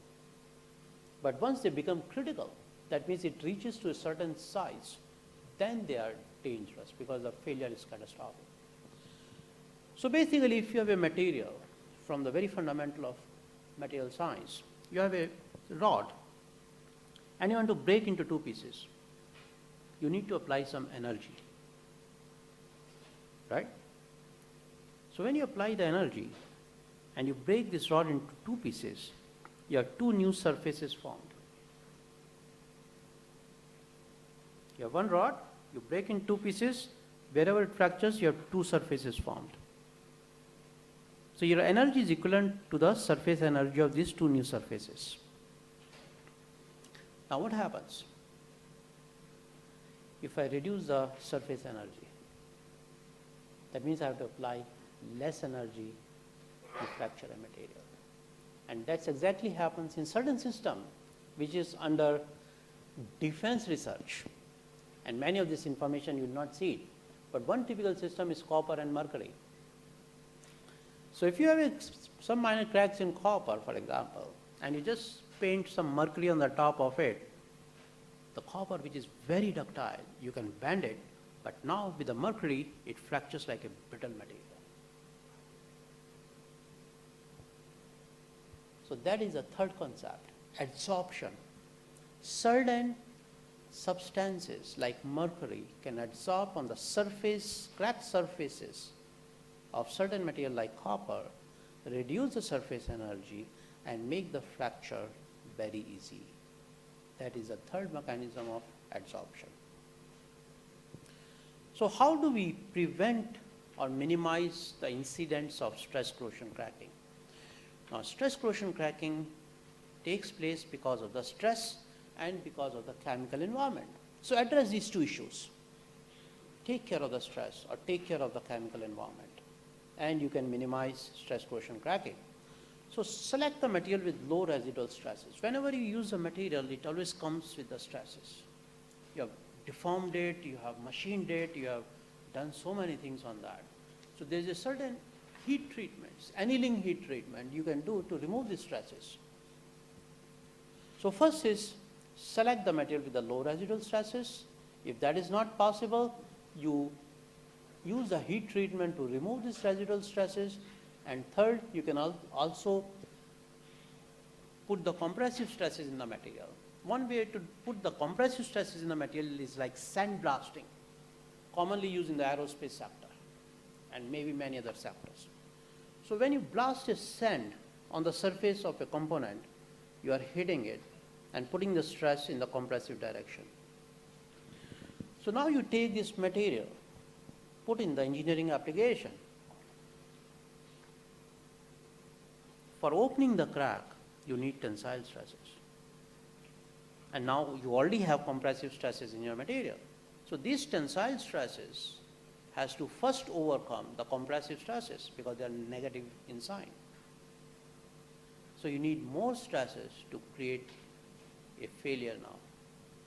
But once they become critical, that means it reaches to a certain size, then they are dangerous because the failure is catastrophic. So basically, if you have a material from the very fundamental of material science, you have a rod and you want to break into two pieces. You need to apply some energy, right? So when you apply the energy and you break this rod into two pieces, you have two new surfaces formed. You have one rod, you break in two pieces, wherever it fractures, you have two surfaces formed. So your energy is equivalent to the surface energy of these two new surfaces. Now what happens? If I reduce the surface energy, that means I have to apply less energy to fracture a material. And that's exactly happens in certain system which is under defense research. And many of this information you will not see it. But one typical system is copper and mercury. So if you have some minor cracks in copper, for example, and you just paint some mercury on the top of it, the copper, which is very ductile, you can bend it, but now with the mercury, it fractures like a brittle material. So that is the third concept, adsorption. Certain substances like mercury can adsorb on the surface, cracked surfaces of certain material like copper, reduce the surface energy and make the fracture very easy. That is the third mechanism of adsorption. So how do we prevent or minimize the incidents of stress corrosion cracking? Now, stress corrosion cracking takes place because of the stress and because of the chemical environment. So address these two issues. Take care of the stress or take care of the chemical environment, and you can minimize stress corrosion cracking. So select the material with low residual stresses. Whenever you use a material, it always comes with the stresses. You have deformed it, you have machined it, you have done so many things on that. So there's a certain heat treatments, annealing heat treatment you can do to remove the stresses. So first is select the material with the low residual stresses. If that is not possible, you use the heat treatment to remove these residual stresses. And third, you can also put the compressive stresses in the material. One way to put the compressive stresses in the material is like sandblasting, commonly used in the aerospace sector and maybe many other sectors. So when you blast a sand on the surface of a component, you are hitting it and putting the stress in the compressive direction. So now you take this material, put in the engineering application. For opening the crack, you need tensile stresses. And now you already have compressive stresses in your material. So these tensile stresses has to first overcome the compressive stresses because they are negative in sign. So you need more stresses to create a failure now.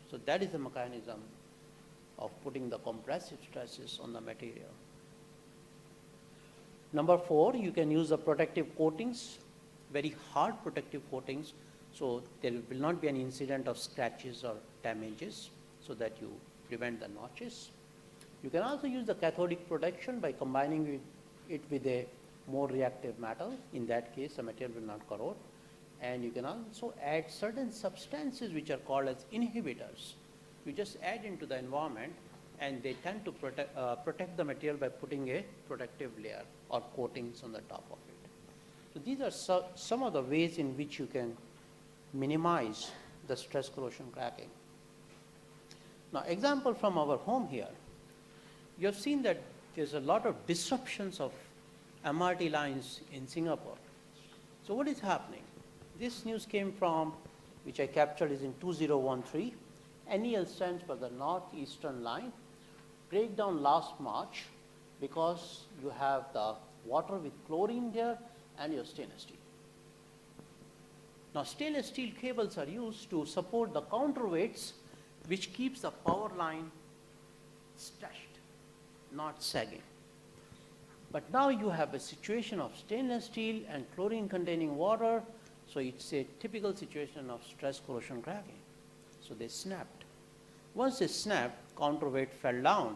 So that is the mechanism of putting the compressive stresses on the material. Number 4, you can use the protective coatings, very hard protective coatings, so there will not be an incident of scratches or damages, so that you prevent the notches. You can also use the cathodic protection by combining it with a more reactive metal. In that case, the material will not corrode. And you can also add certain substances which are called as inhibitors. You just add into the environment and they tend to protect the material by putting a protective layer or coatings on the top of it. So these are some of the ways in which you can minimize the stress corrosion cracking. Now, example from our home here. You have seen that there's a lot of disruptions of MRT lines in Singapore. So what is happening? This news came from, which I captured is in 2013. NEL stands for the Northeastern Line. Breakdown last March because you have the water with chlorine there and your stainless steel. Now, stainless steel cables are used to support the counterweights which keeps the power line stretched, not sagging. But now you have a situation of stainless steel and chlorine containing water, so it's a typical situation of stress corrosion cracking. So they snapped. Once they snapped, counterweight fell down.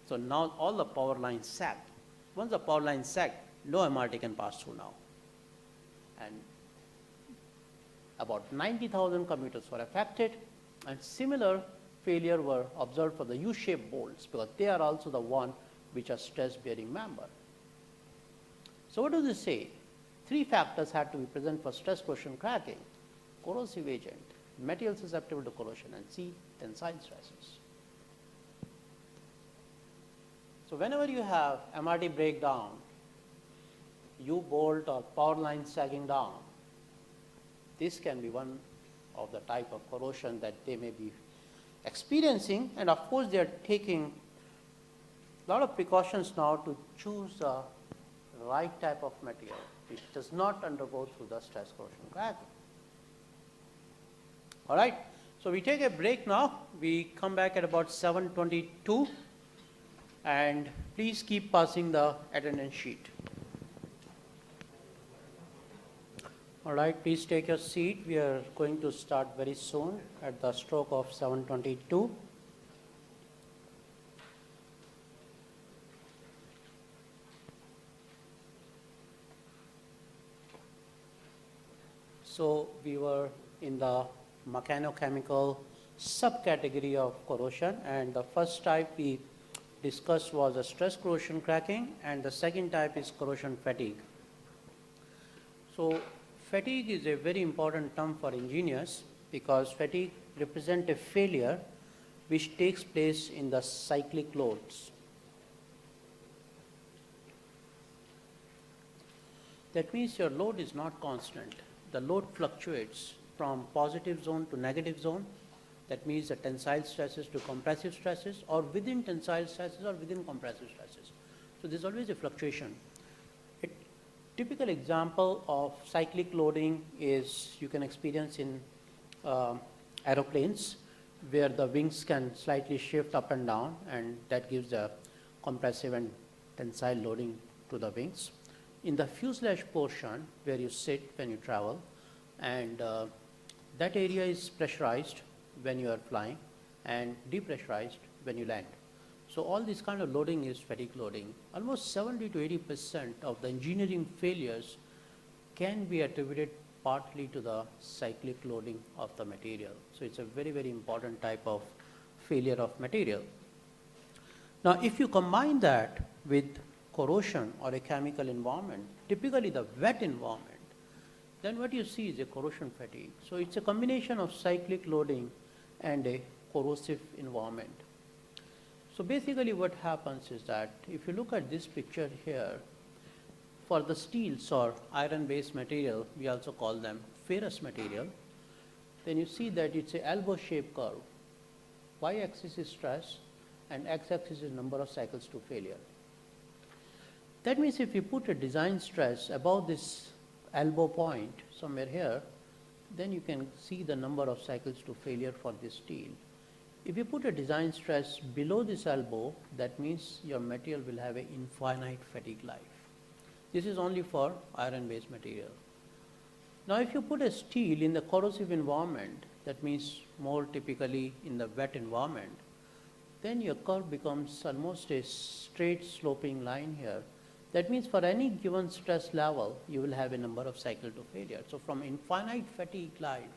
So now all the power lines sagged. Once the power line sagged, no MRT can pass through now. And about 90,000 commuters were affected, and similar failure were observed for the U-shaped bolts because they are also the one which are stress-bearing member. So what does this say? 3 factors had to be present for stress corrosion cracking: corrosive agent, material susceptible to corrosion, and C, tensile stresses. So whenever you have MRT breakdown, U-bolt or power line sagging down, this can be one of the type of corrosion that they may be experiencing, and of course they are taking a lot of precautions now to choose the right type of material which does not undergo through the stress corrosion cracking. All right, so we take a break now. We come back at about 7:22, and please keep passing the attendance sheet. All right, please take your seat. We are going to start very soon at the stroke of 7:22. So we were in the mechanochemical subcategory of corrosion, and the first type we discussed was the stress corrosion cracking, and the second type is corrosion fatigue. So fatigue is a very important term for engineers because fatigue represents a failure which takes place in the cyclic loads. That means your load is not constant. The load fluctuates from positive zone to negative zone. That means the tensile stresses to compressive stresses, or within tensile stresses or within compressive stresses. So there's always a fluctuation. A typical example of cyclic loading is you can experience in aeroplanes where the wings can slightly shift up and down, and that gives the compressive and tensile loading to the wings. In the fuselage portion where you sit when you travel, and that area is pressurized when you are flying and depressurized when you land. So all this kind of loading is fatigue loading. Almost 70 to 80% of the engineering failures can be attributed partly to the cyclic loading of the material. So it's a very, very important type of failure of material. Now, if you combine that with corrosion or a chemical environment, typically the wet environment, then what you see is a corrosion fatigue. So it's a combination of cyclic loading and a corrosive environment. So basically what happens is that if you look at this picture here, for the steels or iron-based material, we also call them ferrous material, then you see that it's an elbow-shaped curve. Y-axis is stress and x-axis is number of cycles to failure. That means if you put a design stress above this elbow point somewhere here, then you can see the number of cycles to failure for this steel. If you put a design stress below this elbow, that means your material will have an infinite fatigue life. This is only for iron-based material. Now if you put a steel in the corrosive environment, that means more typically in the wet environment, then your curve becomes almost a straight sloping line here. That means for any given stress level, you will have a number of cycles to failure. So from infinite fatigue life,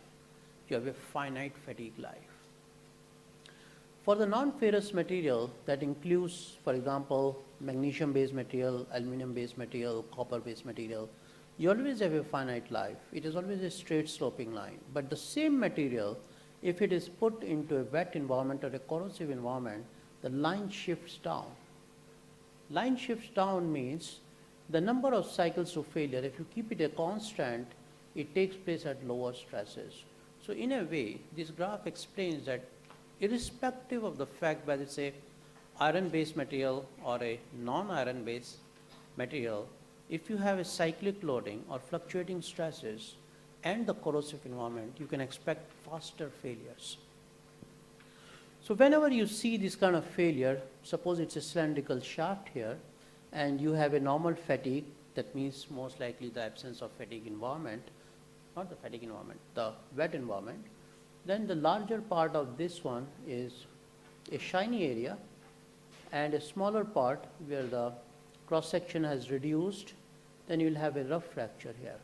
you have a finite fatigue life. For the non-ferrous material, that includes, for example, magnesium-based material, aluminum-based material, copper-based material, you always have a finite life. It is always a straight sloping line. But the same material, if it is put into a wet environment or a corrosive environment, the line shifts down. Line shifts down means the number of cycles to failure, if you keep it a constant, it takes place at lower stresses. So in a way, this graph explains that irrespective of the fact whether it's a iron-based material or a non-iron-based material, if you have a cyclic loading or fluctuating stresses and the corrosive environment, you can expect faster failures. So whenever you see this kind of failure, suppose it's a cylindrical shaft here, and you have a normal fatigue, that means most likely the absence of fatigue environment, not the fatigue environment, the wet environment, then the larger part of this one is a shiny area and a smaller part where the cross section has reduced, then you will have a rough fracture here.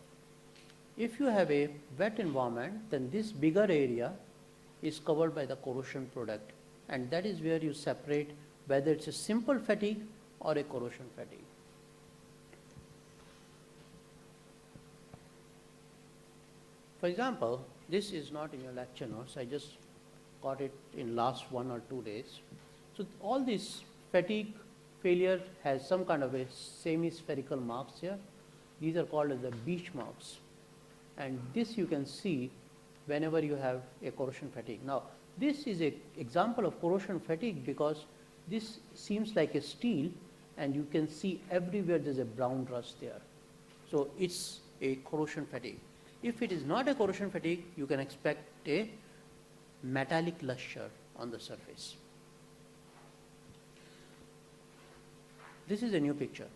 If you have a wet environment, then this bigger area is covered by the corrosion product, and that is where you separate whether it's a simple fatigue or a corrosion fatigue. For example, this is not in your lecture notes, I just got it in last 1 or 2 days. So all this fatigue failure has some kind of a semi-spherical marks here. These are called as the beach marks, and this you can see whenever you have a corrosion fatigue. Now this is an example of corrosion fatigue because this seems like a steel and you can see everywhere there's a brown rust there. So it's a corrosion fatigue. If it is not a corrosion fatigue, you can expect a metallic luster on the surface. This is a new picture.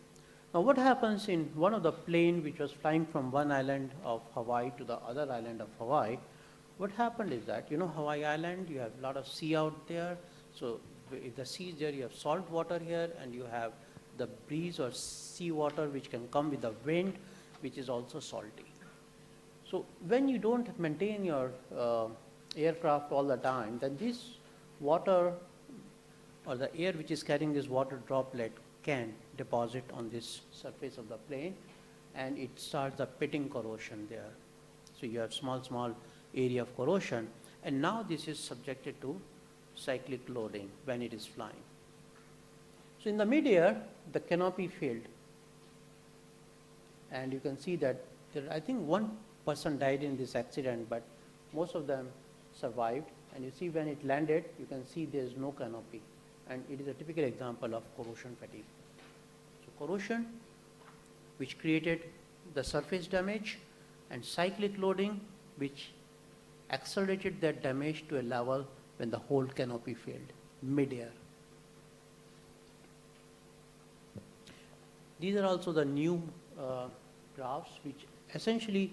Now what happens in one of the plane which was flying from one island of Hawaii to the other island of Hawaii, what happened is that, you know, Hawaii Island, you have a lot of sea out there. So if the sea is there, you have salt water here, and you have the breeze or sea water which can come with the wind, which is also salty. So when you don't maintain your aircraft all the time, then this water or the air which is carrying this water droplet can deposit on this surface of the plane, and it starts the pitting corrosion there. So you have small area of corrosion, and now this is subjected to cyclic loading when it is flying. So in the mid-air, the canopy failed, and you can see that there, I think one person died in this accident, but most of them survived. And you see when it landed, you can see there is no canopy, and it is a typical example of corrosion fatigue. So corrosion, which created the surface damage, and cyclic loading, which accelerated that damage to a level when the whole canopy failed mid-air. These are also the new graphs which essentially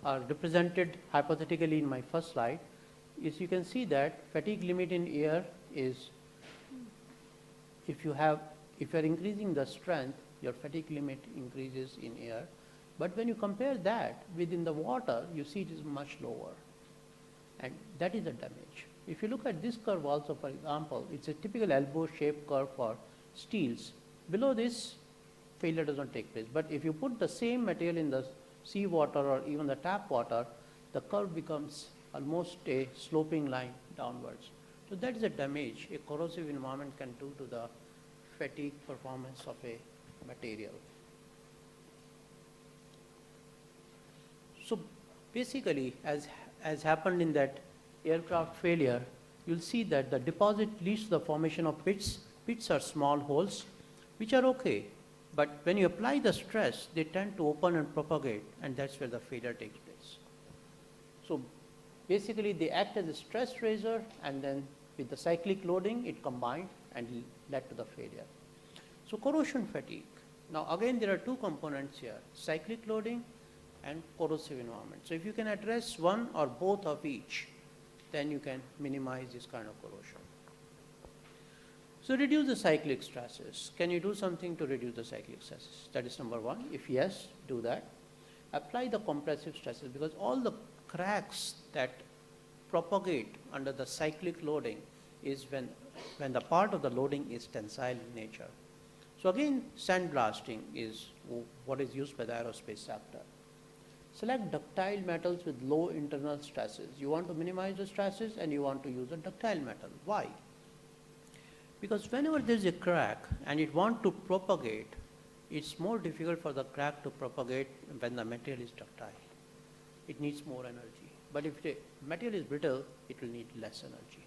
are represented hypothetically in my first slide. Is you can see that fatigue limit in air is, if you are increasing the strength, your fatigue limit increases in air. But when you compare that within the water, you see it is much lower, and that is the damage. If you look at this curve also, for example, it's a typical elbow-shaped curve for steels. Below this, failure does not take place. But if you put the same material in the sea water or even the tap water, the curve becomes almost a sloping line downwards. So that is a damage a corrosive environment can do to the fatigue performance of a material. So basically, as happened in that aircraft failure, you'll see that the deposit leads to the formation of pits. Pits are small holes, which are okay. But when you apply the stress, they tend to open and propagate, and that's where the failure takes place. So basically, they act as a stress raiser, and then with the cyclic loading, it combined and led to the failure. So corrosion fatigue. Now again, there are two components here, cyclic loading and corrosive environment. So if you can address one or both of each, then you can minimize this kind of corrosion. So reduce the cyclic stresses. Can you do something to reduce the cyclic stresses? That is number one. If yes, do that. Apply the compressive stresses, because all the cracks that propagate under the cyclic loading is when the part of the loading is tensile in nature. So again, sandblasting is what is used by the aerospace sector. Select ductile metals with low internal stresses. You want to minimize the stresses and you want to use a ductile metal. Why? Because whenever there is a crack and it wants to propagate, it's more difficult for the crack to propagate when the material is ductile. It needs more energy. But if the material is brittle, it will need less energy.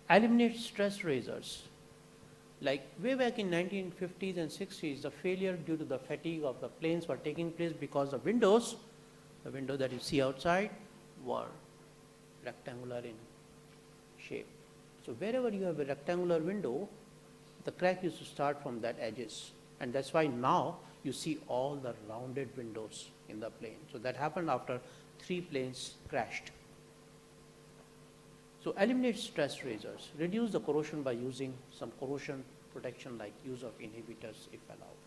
Eliminate stress raisers. Like way back in 1950s and 60s, the failure due to the fatigue of the planes were taking place because the window that you see outside, were rectangular in shape. So wherever you have a rectangular window, the crack used to start from that edges. And that's why now you see all the rounded windows in the plane. So that happened after 3 planes crashed. So eliminate stress raisers. Reduce the corrosion by using some corrosion protection like use of inhibitors if allowed.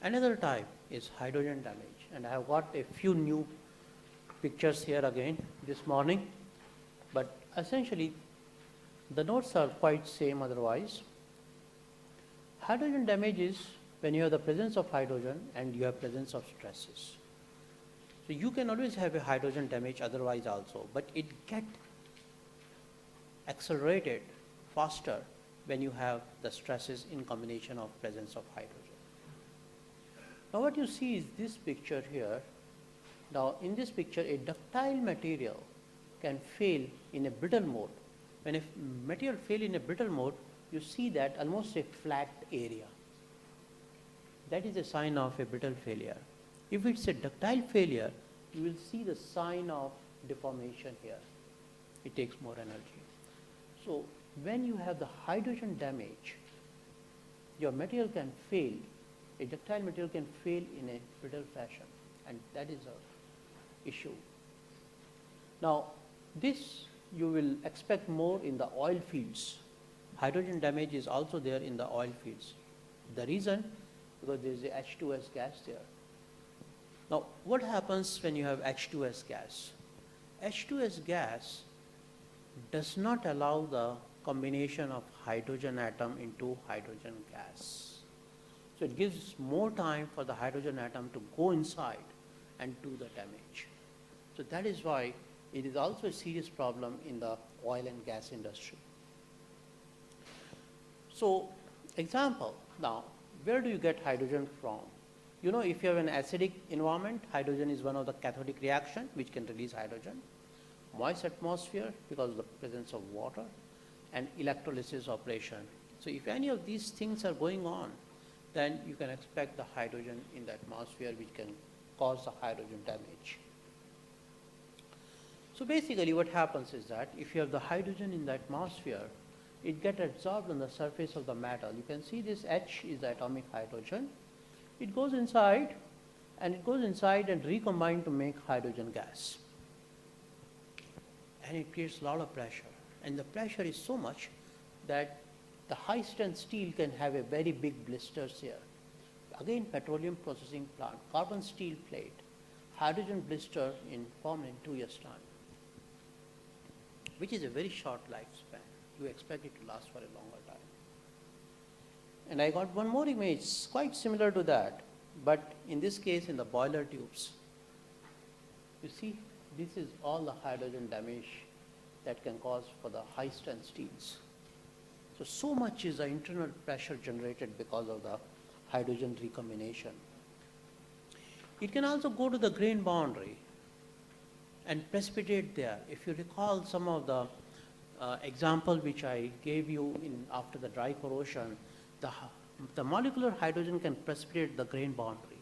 Another type is hydrogen damage, and I have got a few new pictures here again this morning, but essentially the notes are quite same otherwise. Hydrogen damage is when you have the presence of hydrogen and you have presence of stresses. So you can always have a hydrogen damage otherwise also, but it gets accelerated faster when you have the stresses in combination of presence of hydrogen. Now what you see is this picture here. Now in this picture, a ductile material can fail in a brittle mode. When a material fails in a brittle mode, you see that almost a flat area. That is a sign of a brittle failure. If it's a ductile failure, you will see the sign of deformation here. it takes more energy. So when you have the hydrogen damage, your material can fail, a ductile material can fail in a brittle fashion, and that is a issue. Now, this you will expect more in the oil fields. Hydrogen damage is also there in the oil fields. The reason, because there is a H2S gas there. Now, what happens when you have H2S gas? H2S gas does not allow the combination of hydrogen atom into hydrogen gas. So it gives more time for the hydrogen atom to go inside and do the damage. So that is why it is also a serious problem in the oil and gas industry. So, example, now, where do you get hydrogen from? You know, if you have an acidic environment, hydrogen is one of the cathodic reaction which can release hydrogen. Moist atmosphere because of the presence of water, and electrolysis operation. So if any of these things are going on, then you can expect the hydrogen in the atmosphere which can cause the hydrogen damage. So basically what happens is that if you have the hydrogen in the atmosphere, it gets absorbed on the surface of the metal. You can see this H is the atomic hydrogen. It goes inside and recombines to make hydrogen gas. And it creates a lot of pressure. And the pressure is so much that the high strength steel can have a very big blisters here. Again, petroleum processing plant, carbon steel plate, hydrogen blister formed in 2 years' time, which is a very short lifespan. You expect it to last for a longer time. And I got one more image quite similar to that, but in this case in the boiler tubes. You see, this is all the hydrogen damage that can cause for the high strength steels. So much is the internal pressure generated because of the hydrogen recombination. It can also go to the grain boundary and precipitate there. If you recall some of the example which I gave you after the dry corrosion, the molecular hydrogen can precipitate the grain boundary,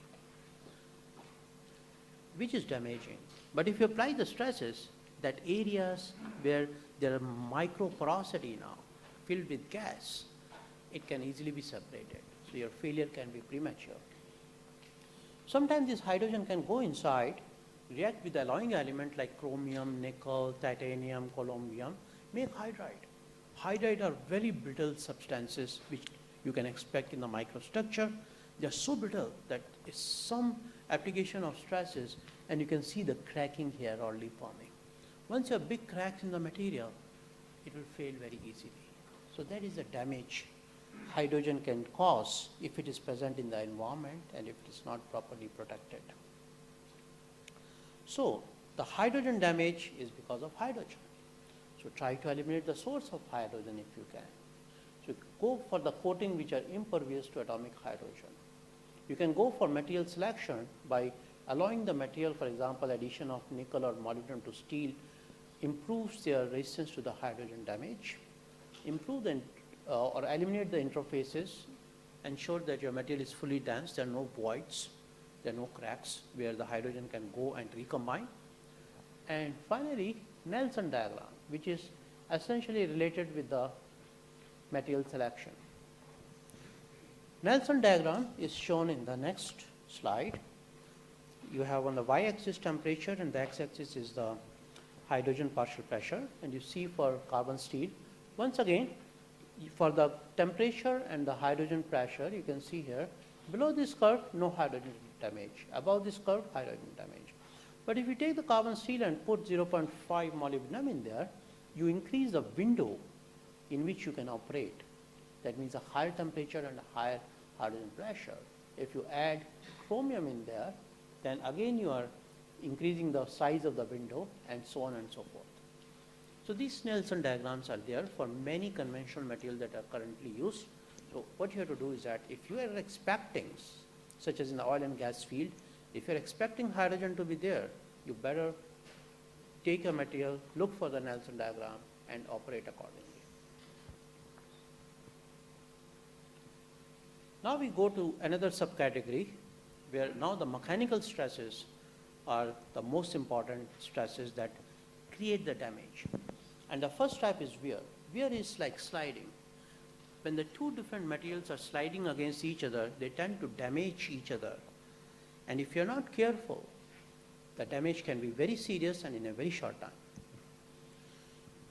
which is damaging. But if you apply the stresses, that areas where there are micro porosity now, filled with gas, it can easily be separated. So your failure can be premature. Sometimes this hydrogen can go inside, react with the alloying element like chromium, nickel, titanium, columbium, make hydride. Hydride are very brittle substances which you can expect in the microstructure. They are so brittle that it's some application of stresses and you can see the cracking here already forming. Once you have big cracks in the material, it will fail very easily. So that is the damage hydrogen can cause if it is present in the environment and if it is not properly protected. So the hydrogen damage is because of hydrogen. So try to eliminate the source of hydrogen if you can. So go for the coating which are impervious to atomic hydrogen. You can go for material selection by allowing the material, for example, addition of nickel or molybdenum to steel improves their resistance to the hydrogen damage. Improve or eliminate the interfaces, ensure that your material is fully dense, there are no voids, there are no cracks where the hydrogen can go and recombine. And finally, Nelson diagram, which is essentially related with the material selection. Nelson diagram is shown in the next slide. You have on the y-axis temperature and the x-axis is the hydrogen partial pressure, and you see for carbon steel. Once again, for the temperature and the hydrogen pressure, you can see here, below this curve, no hydrogen damage. Above this curve, hydrogen damage. But if you take the carbon steel and put 0.5 molybdenum in there, you increase the window in which you can operate. That means a higher temperature and a higher hydrogen pressure. If you add chromium in there, then again you are increasing the size of the window and so on and so forth. So these Nelson diagrams are there for many conventional materials that are currently used. So what you have to do is that if you are expecting, such as in the oil and gas field, if you are expecting hydrogen to be there, you better take a material, look for the Nelson diagram and operate accordingly. Now we go to another subcategory where now the mechanical stresses are the most important stresses that create the damage. And the first type is wear. Wear is like sliding. When the two different materials are sliding against each other, they tend to damage each other. And if you're not careful, the damage can be very serious and in a very short time.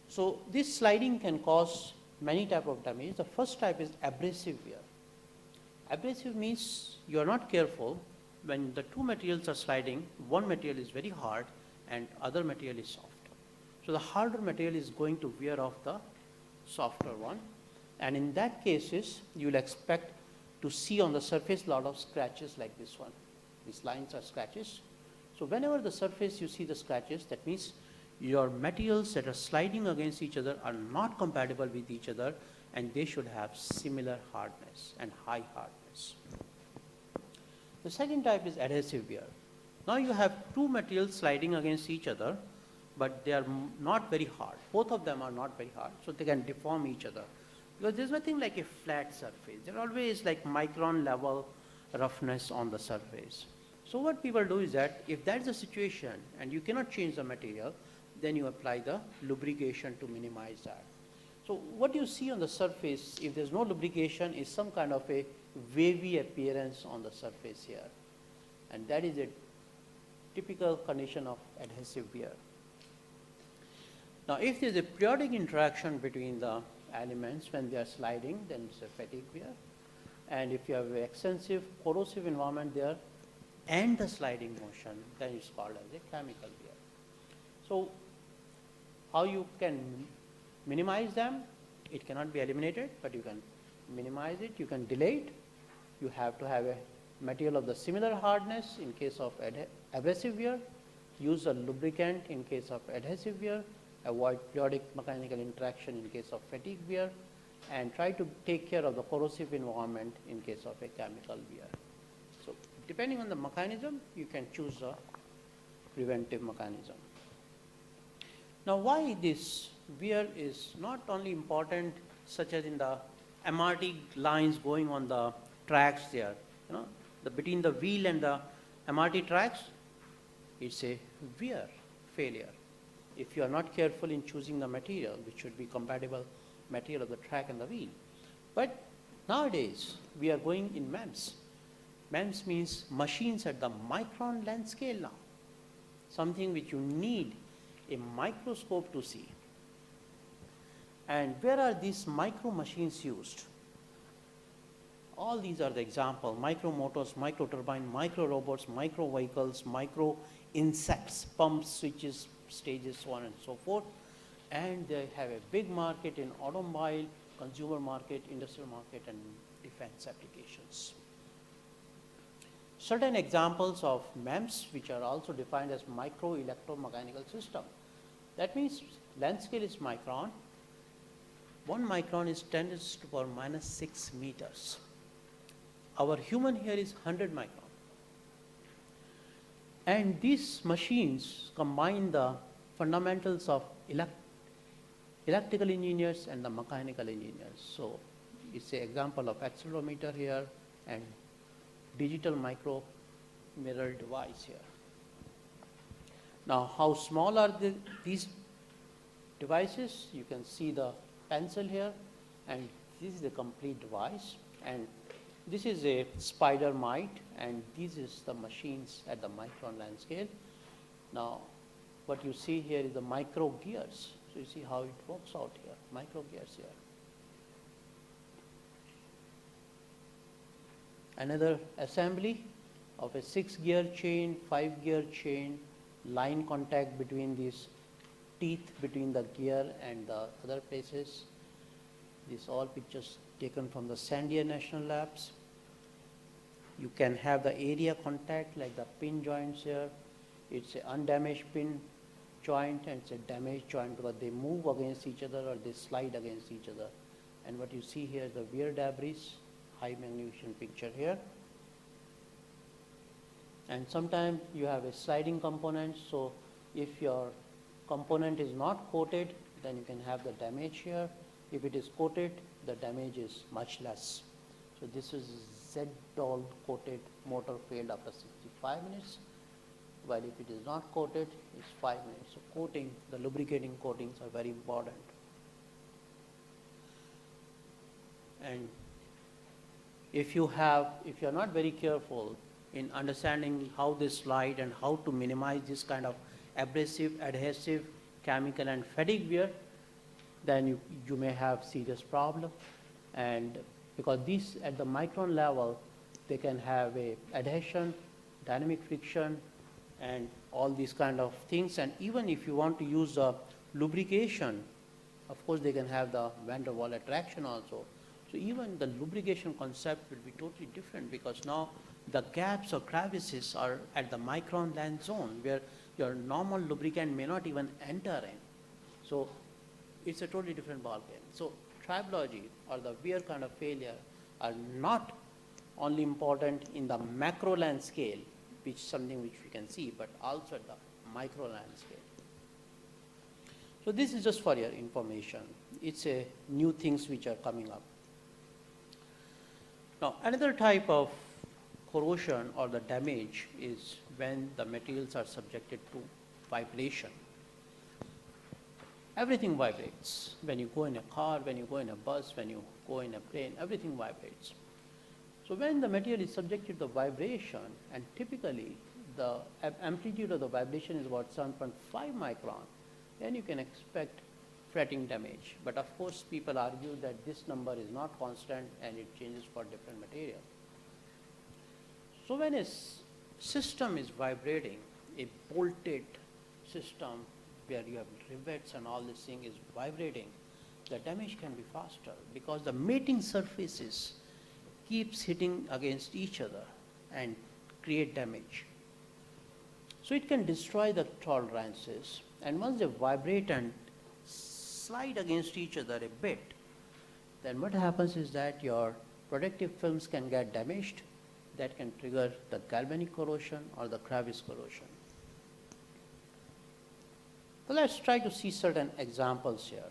So this sliding can cause many types of damage. The first type is abrasive wear. Abrasive means you are not careful. When the two materials are sliding, one material is very hard and other material is soft. So the harder material is going to wear off the softer one. And in that cases, you will expect to see on the surface a lot of scratches like this one. These lines are scratches. So whenever the surface you see the scratches, that means your materials that are sliding against each other are not compatible with each other, and they should have similar hardness and high hardness. The second type is adhesive wear. Now you have two materials sliding against each other, but they are not very hard. Both of them are not very hard, so they can deform each other. Because there's nothing like a flat surface. There always like micron level roughness on the surface. So what people do is that if that's the situation and you cannot change the material, then you apply the lubrication to minimize that. So what you see on the surface, if there's no lubrication, is some kind of a wavy appearance on the surface here. And that is a typical condition of adhesive wear. Now if there's a periodic interaction between the elements when they are sliding, then it's a fatigue wear. And if you have an extensive corrosive environment there and the sliding motion, then it's called as a chemical wear. So how you can minimize them? It cannot be eliminated, but you can minimize it, you can delay it. You have to have a material of the similar hardness in case of abrasive wear, use a lubricant in case of adhesive wear, avoid periodic mechanical interaction in case of fatigue wear, and try to take care of the corrosive environment in case of a chemical wear. So depending on the mechanism, you can choose a preventive mechanism. Now why this wear is not only important such as in the MRT lines going on the tracks there, between the wheel and the MRT tracks, it's a wear failure. If you are not careful in choosing the material, which should be compatible material of the track and the wheel. But nowadays, we are going in MEMS. MEMS means machines at the micron length scale now. Something which you need a microscope to see. And where are these micro machines used? All these are the example: micro motors, micro turbine, micro robots, micro vehicles, micro insects, pumps, switches, stages, so on and so forth. And they have a big market in automobile, consumer market, industrial market, and defense applications. Certain examples of MEMS, which are also defined as micro electromechanical system. That means length scale is micron. 1 micron is 10 to the power minus 6 meters. Our human hair is 100 micron. And these machines combine the fundamentals of electrical engineers and the mechanical engineers. So it's an example of accelerometer here and digital micro mirror device here. Now how small are these devices? You can see the pencil here, and this is the complete device, and this is a spider mite, and this is the machines at the micron length scale. Now what you see here is the micro gears. So you see how it works out here, micro gears here. Another assembly of a 6-gear chain, 5-gear chain, line contact between these teeth between the gear and the other places. These all pictures taken from the Sandia National Labs. You can have the area contact like the pin joints here. It's an undamaged pin joint and it's a damaged joint because they move against each other or they slide against each other. And what you see here is the wear debris, high magnification picture here. And sometimes you have a sliding component, so if your component is not coated, then you can have the damage here. If it is coated, the damage is much less. So this is Z-Doll coated motor failed after 65 minutes. while if it is not coated, it's 5 minutes. So coating, the lubricating coatings are very important. And if you are not very careful in understanding how they slide and how to minimize this kind of abrasive, adhesive, chemical and fatigue wear, then you may have serious problem. And because these at the micron level, they can have a adhesion, dynamic friction, and all these kind of things. And even if you want to use the lubrication, of course they can have the van der Waals attraction also. So even the lubrication concept will be totally different, because now the gaps or crevices are at the micron length zone where your normal lubricant may not even enter in. So it's a totally different ballgame. So tribology or the wear kind of failure are not only important in the macro land scale, which is something which we can see, but also at the micro land scale. So this is just for your information. It's a new things which are coming up. Now, another type of corrosion or the damage is when the materials are subjected to vibration. Everything vibrates. When you go in a car, when you go in a bus, when you go in a plane, everything vibrates. So when the material is subjected to vibration, and typically the amplitude of the vibration is about 7.5 micron, then you can expect fretting damage. But of course, people argue that this number is not constant and it changes for different material. So when a system is vibrating, a bolted system where you have rivets and all this thing is vibrating, the damage can be faster because the mating surfaces keeps hitting against each other and create damage. So it can destroy the tolerances, and once they vibrate and slide against each other a bit, then what happens is that your protective films can get damaged. That can trigger the galvanic corrosion or the crevice corrosion. So let's try to see certain examples here.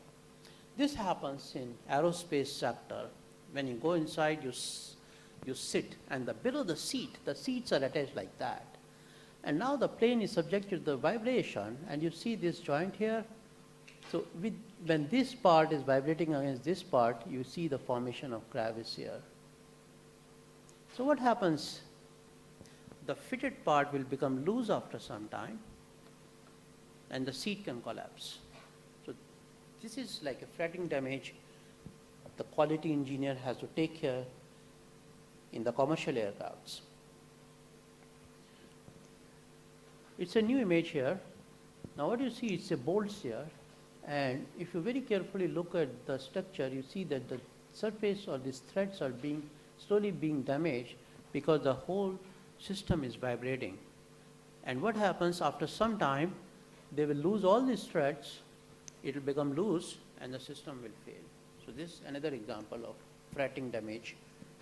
This happens in aerospace sector. When you go inside, you sit, and below the seats are attached like that. And now the plane is subjected to the vibration, and you see this joint here. So when this part is vibrating against this part, you see the formation of crevice here. So what happens? The fitted part will become loose after some time, and the seat can collapse. So this is like a fretting damage the quality engineer has to take care in the commercial aircrafts. It's a new image here. Now what you see, it's a bolts here, and if you very carefully look at the structure, you see that the surface or these threads are slowly being damaged because the whole system is vibrating. And what happens after some time, they will lose all these threads, it will become loose, and the system will fail. So this is another example of fretting damage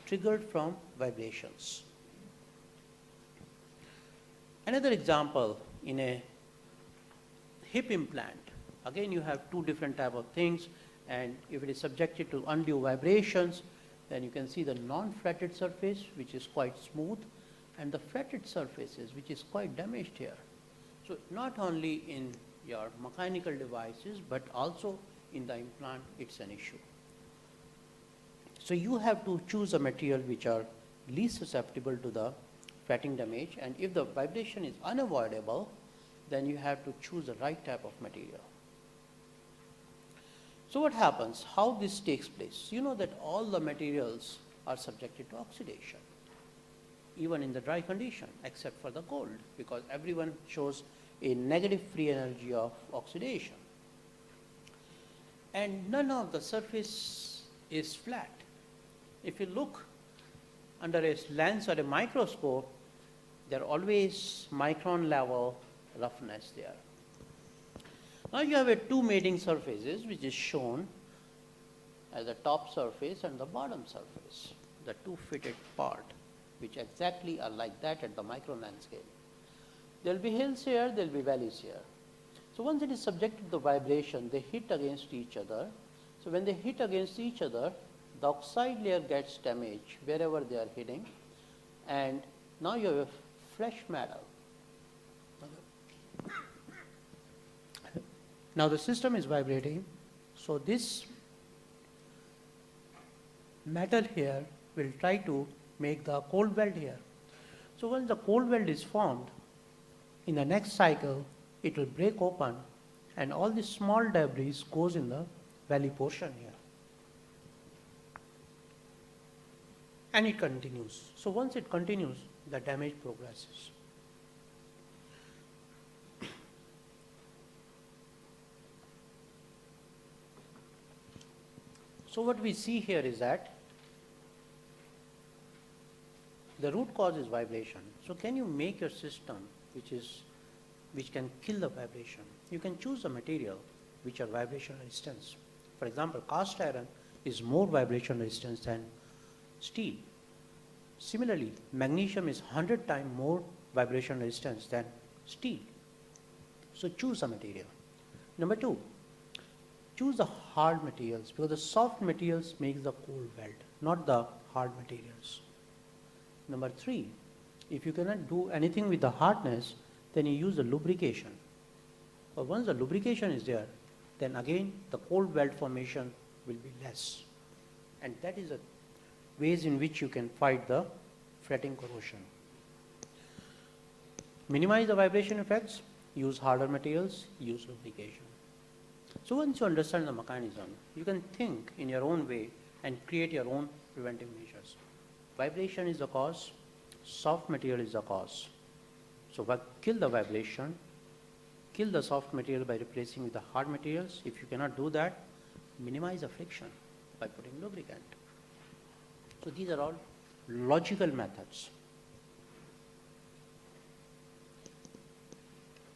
triggered from vibrations. Another example in a hip implant. Again, you have two different type of things, and if it is subjected to undue vibrations, then you can see the non-fretted surface, which is quite smooth, and the fretted surfaces, which is quite damaged here. So not only in your mechanical devices, but also in the implant, it's an issue. So you have to choose a material which are least susceptible to the fretting damage, and if the vibration is unavoidable, then you have to choose the right type of material. So what happens? How this takes place? You know that all the materials are subjected to oxidation, even in the dry condition, except for the gold, because everyone shows a negative free energy of oxidation. And none of the surface is flat. If you look under a lens or a microscope, there are always micron level roughness there. Now you have two mating surfaces, which is shown as the top surface and the bottom surface, the two fitted part, which exactly are like that at the micron length scale. There will be hills here, there will be valleys here. So once it is subjected to the vibration, they hit against each other. So when they hit against each other, the oxide layer gets damaged wherever they are hitting, and now you have a fresh metal. Now the system is vibrating, so this metal here will try to make the cold weld here. So once the cold weld is formed, in the next cycle, it will break open and all this small debris goes in the valley portion here. And it continues. So once it continues, the damage progresses. So what we see here is that the root cause is vibration. So can you make your system which can kill the vibration? You can choose a material which are vibration resistance. For example, cast iron is more vibration resistance than steel. Similarly, magnesium is 100 times more vibration resistance than steel. So choose a material. Number 2, choose the hard materials, because the soft materials makes the cold weld, not the hard materials. Number 3, if you cannot do anything with the hardness, then you use the lubrication. But once the lubrication is there, then again the cold weld formation will be less. And that is the ways in which you can fight the fretting corrosion. Minimize the vibration effects, use harder materials, use lubrication. So once you understand the mechanism, you can think in your own way and create your own preventive measures. Vibration is the cause, soft material is the cause. So kill the vibration, kill the soft material by replacing with the hard materials. If you cannot do that, minimize the friction by putting lubricant. So these are all logical methods.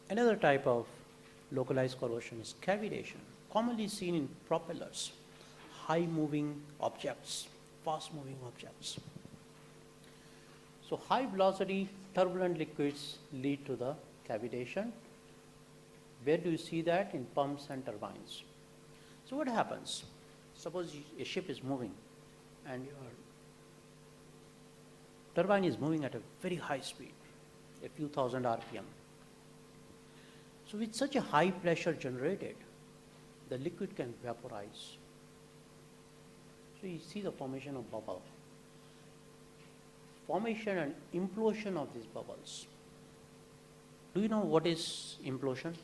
Another type of localized corrosion is cavitation, commonly seen in propellers, high moving objects, fast moving objects. So high velocity turbulent liquids lead to the cavitation. Where do you see that? In pumps and turbines. So what happens? Suppose a ship is moving and your turbine is moving at a very high speed, a few thousand RPM. So with such a high pressure generated, the liquid can vaporize. So you see the formation of bubble. Formation and implosion of these bubbles. Do you know what is implosion?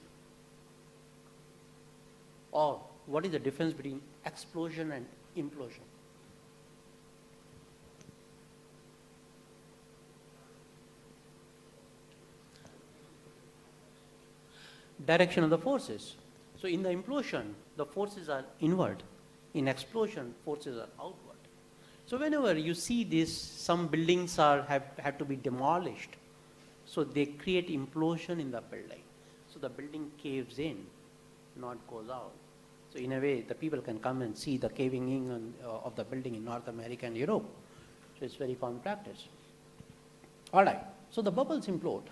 Or what is the difference between explosion and implosion? Direction of the forces. So in the implosion, the forces are inward. In explosion, forces are outward. So whenever you see this, some buildings have to be demolished. So they create implosion in the building. So the building caves in, not goes out. So in a way, the people can come and see the caving in of the building in North America and Europe. So it's very common practice. All right, so the bubbles implode.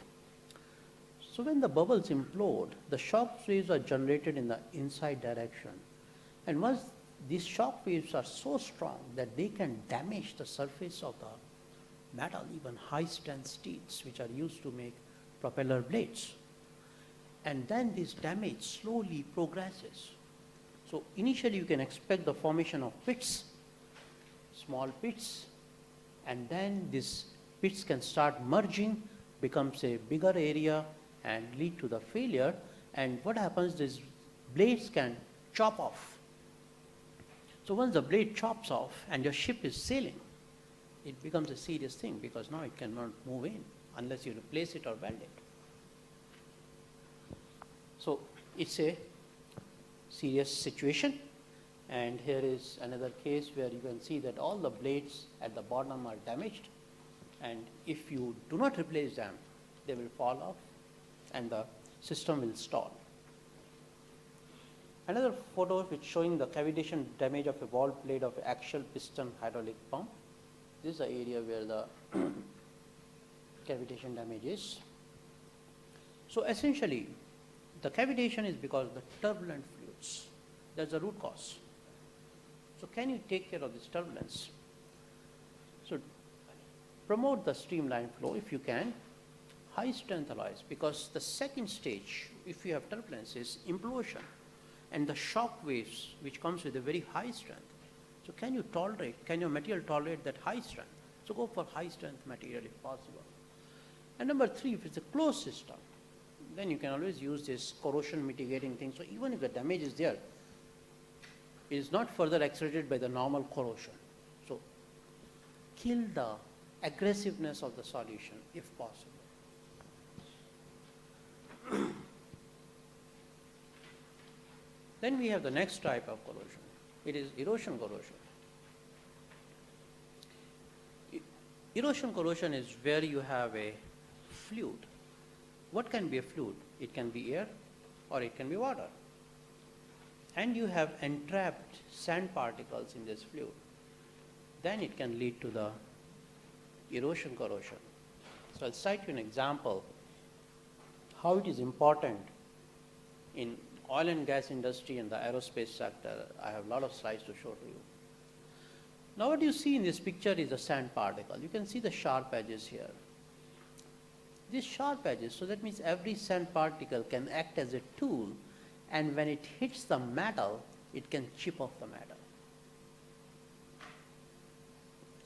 So when the bubbles implode, the shock waves are generated in the inside direction. And once these shock waves are so strong that they can damage the surface of the metal, even high strength steels, which are used to make propeller blades. And then this damage slowly progresses. So initially you can expect the formation of pits, small pits, and then these pits can start merging, becomes a bigger area and lead to the failure. And what happens is blades can chop off. So once the blade chops off and your ship is sailing, it becomes a serious thing, because now it cannot move in unless you replace it or weld it. So it's a serious situation. And here is another case where you can see that all the blades at the bottom are damaged, and if you do not replace them, they will fall off and the system will stall. Another photo which showing the cavitation damage of a valve plate of axial piston hydraulic pump. This is the area where the cavitation damage is. So essentially, the cavitation is because of the turbulent fluids. That's the root cause. So can you take care of this turbulence? So promote the streamlined flow if you can. high strength alloys, because the second stage, if you have turbulence, is implosion and the shock waves which comes with a very high strength. So can your material tolerate that high strength? So go for high strength material if possible. And number three, if it's a closed system, then you can always use this corrosion mitigating thing. So even if the damage is there, it is not further accelerated by the normal corrosion. So kill the aggressiveness of the solution if possible. Then we have the next type of corrosion. It is erosion corrosion. Erosion corrosion is where you have a fluid. What can be a fluid? It can be air or it can be water. And you have entrapped sand particles in this fluid. Then it can lead to the erosion corrosion. So I'll cite you an example how it is important in oil and gas industry and the aerospace sector. I have a lot of slides to show to you. Now what you see in this picture is a sand particle. You can see the sharp edges here. These sharp edges, so that means every sand particle can act as a tool, and when it hits the metal, it can chip off the metal.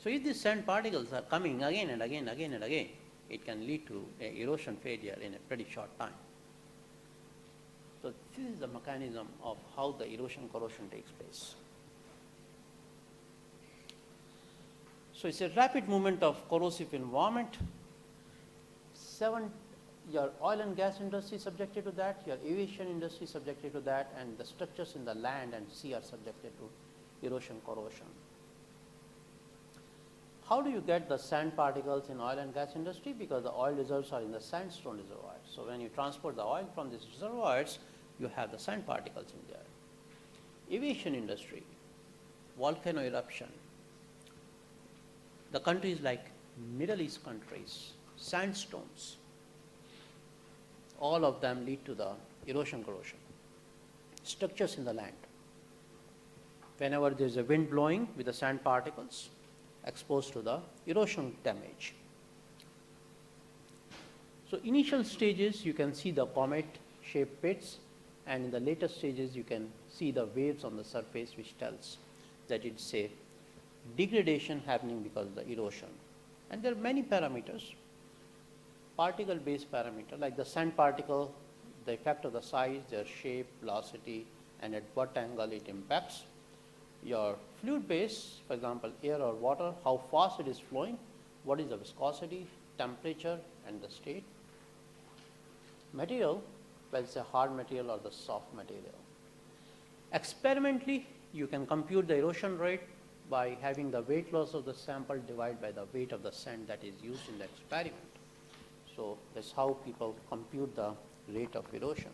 So if these sand particles are coming again and again, it can lead to an erosion failure in a pretty short time. So this is the mechanism of how the erosion corrosion takes place. So it's a rapid movement of corrosive environment. Your oil and gas industry is subjected to that, your aviation industry is subjected to that, and the structures in the land and sea are subjected to erosion corrosion. How do you get the sand particles in oil and gas industry? Because the oil reserves are in the sandstone reservoirs. So when you transport the oil from these reservoirs, you have the sand particles in there. Aviation industry, volcano eruption. The countries like Middle East countries, sandstones, all of them lead to the erosion corrosion. Structures in the land. Whenever there is a wind blowing with the sand particles, exposed to the erosion damage. So initial stages you can see the comet shaped pits, and in the later stages you can see the waves on the surface which tells that it's a degradation happening because of the erosion. And there are many parameters, particle based parameter like the sand particle, the effect of the size, their shape, velocity, and at what angle it impacts. Your fluid base, for example, air or water, how fast it is flowing, what is the viscosity, temperature, and the state. Material, whether it's a hard material or the soft material. Experimentally, you can compute the erosion rate by having the weight loss of the sample divided by the weight of the sand that is used in the experiment. So that's how people compute the rate of erosion.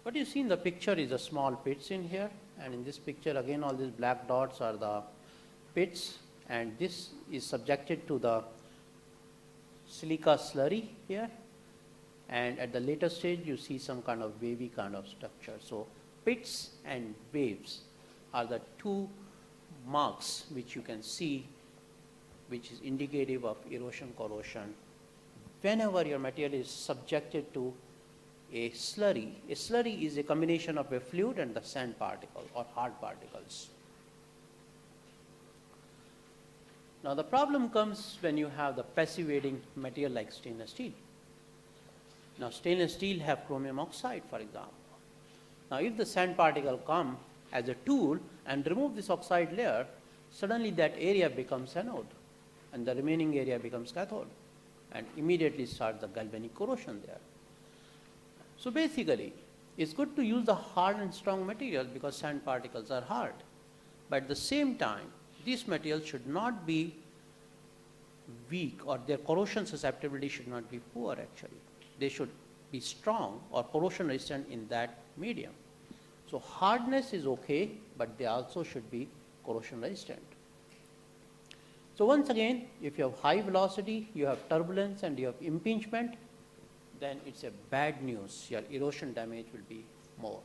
What you see in the picture is a small pits in here, and in this picture again all these black dots are the pits, and this is subjected to the silica slurry here, and at the later stage you see some kind of wavy kind of structure. So pits and waves are the two marks which you can see which is indicative of erosion corrosion whenever your material is subjected to a slurry. A slurry is a combination of a fluid and the sand particle or hard particles. Now the problem comes when you have the passivating material like stainless steel. Now stainless steel have chromium oxide, for example. Now if the sand particle come as a tool and remove this oxide layer, suddenly that area becomes anode and the remaining area becomes cathode, and immediately starts the galvanic corrosion there. So basically, it's good to use the hard and strong material because sand particles are hard. But at the same time, these materials should not be weak, or their corrosion susceptibility should not be poor actually. They should be strong or corrosion resistant in that medium. So hardness is okay, but they also should be corrosion resistant. So once again, if you have high velocity, you have turbulence and you have impingement, then it's a bad news. Your erosion damage will be more.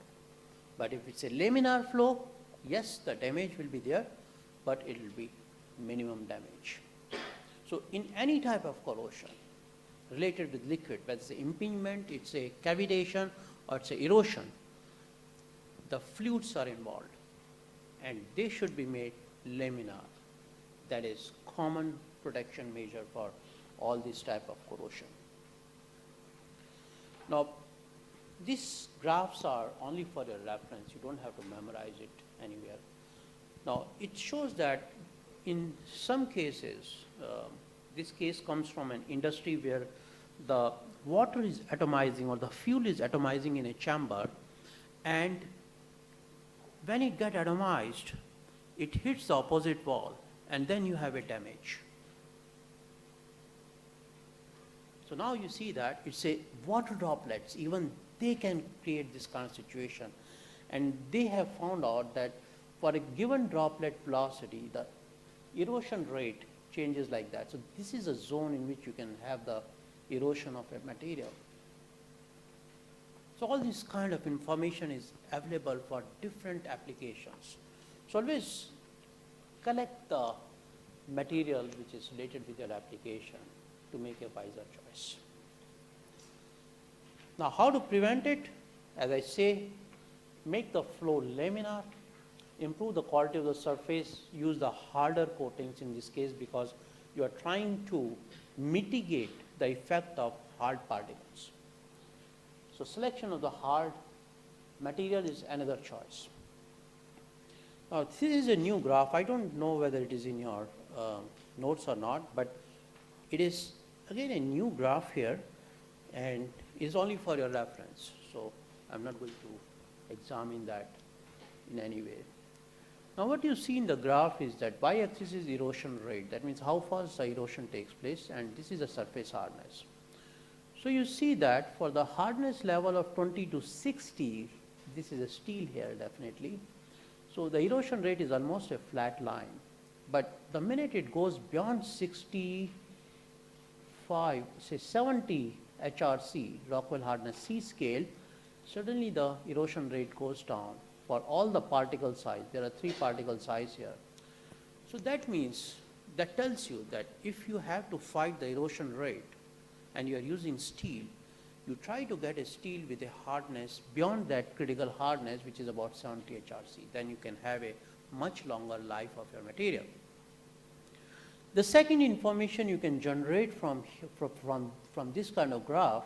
But if it's a laminar flow, yes, the damage will be there, but it will be minimum damage. So in any type of corrosion related with liquid, whether it's impingement, it's a cavitation, or it's a erosion, the fluids are involved, and they should be made laminar. That is common protection measure for all this type of corrosion. Now, these graphs are only for your reference. You don't have to memorize it anywhere. Now, it shows that in some cases, this case comes from an industry where the water is atomizing or the fuel is atomizing in a chamber, and when it gets atomized, it hits the opposite wall, and then you have a damage. So now you see that it's a water droplets, even they can create this kind of situation. And they have found out that for a given droplet velocity, the erosion rate changes like that. So this is a zone in which you can have the erosion of a material. So all this kind of information is available for different applications. So always collect the material which is related with your application to make a wiser choice. Now, how to prevent it? As I say, make the flow laminar, improve the quality of the surface, use the harder coatings in this case because you are trying to mitigate the effect of hard particles. So selection of the hard material is another choice. Now, this is a new graph. I don't know whether it is in your notes or not, but it is again a new graph here and is only for your reference. So I'm not going to examine that in any way. Now what you see in the graph is that y-axis is erosion rate. That means how fast the erosion takes place, and this is the surface hardness. So you see that for the hardness level of 20 to 60, this is a steel here definitely. So the erosion rate is almost a flat line. But the minute it goes beyond 65, say 70 HRC, Rockwell hardness C scale, suddenly the erosion rate goes down for all the particle size. There are 3 particle size here. So that means, that tells you that if you have to fight the erosion rate and you are using steel, you try to get a steel with a hardness beyond that critical hardness, which is about 70 HRC. Then you can have a much longer life of your material. The second information you can generate from this kind of graph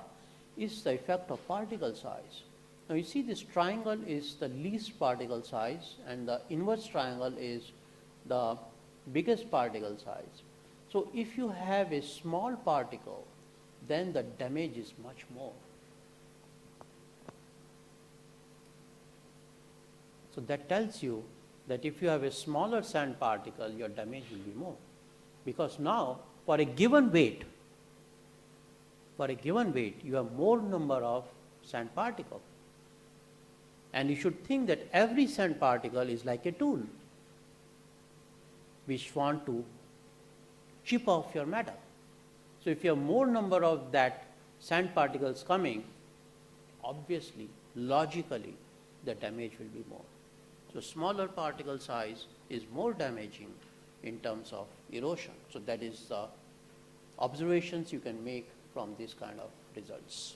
is the effect of particle size. Now you see this triangle is the least particle size and the inverse triangle is the biggest particle size. So if you have a small particle, then the damage is much more. So that tells you that if you have a smaller sand particle, your damage will be more. Because now, for a given weight, you have more number of sand particles. And you should think that every sand particle is like a tool which want to chip off your metal. So if you have more number of that sand particles coming, obviously, logically, the damage will be more. So smaller particle size is more damaging in terms of erosion. So that is the observations you can make from this kind of results.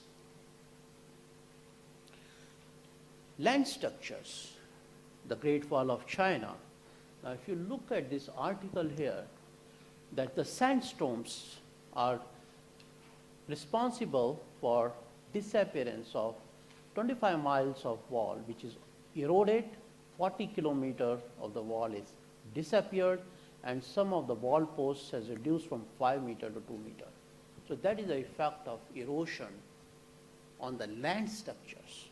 Land structures, the Great Wall of China. Now if you look at this article here, that the sandstorms are responsible for disappearance of 25 miles of wall, which is eroded, 40 kilometers of the wall is disappeared, and some of the wall posts has reduced from 5 meters to 2 meters. So that is the effect of erosion on the land structures.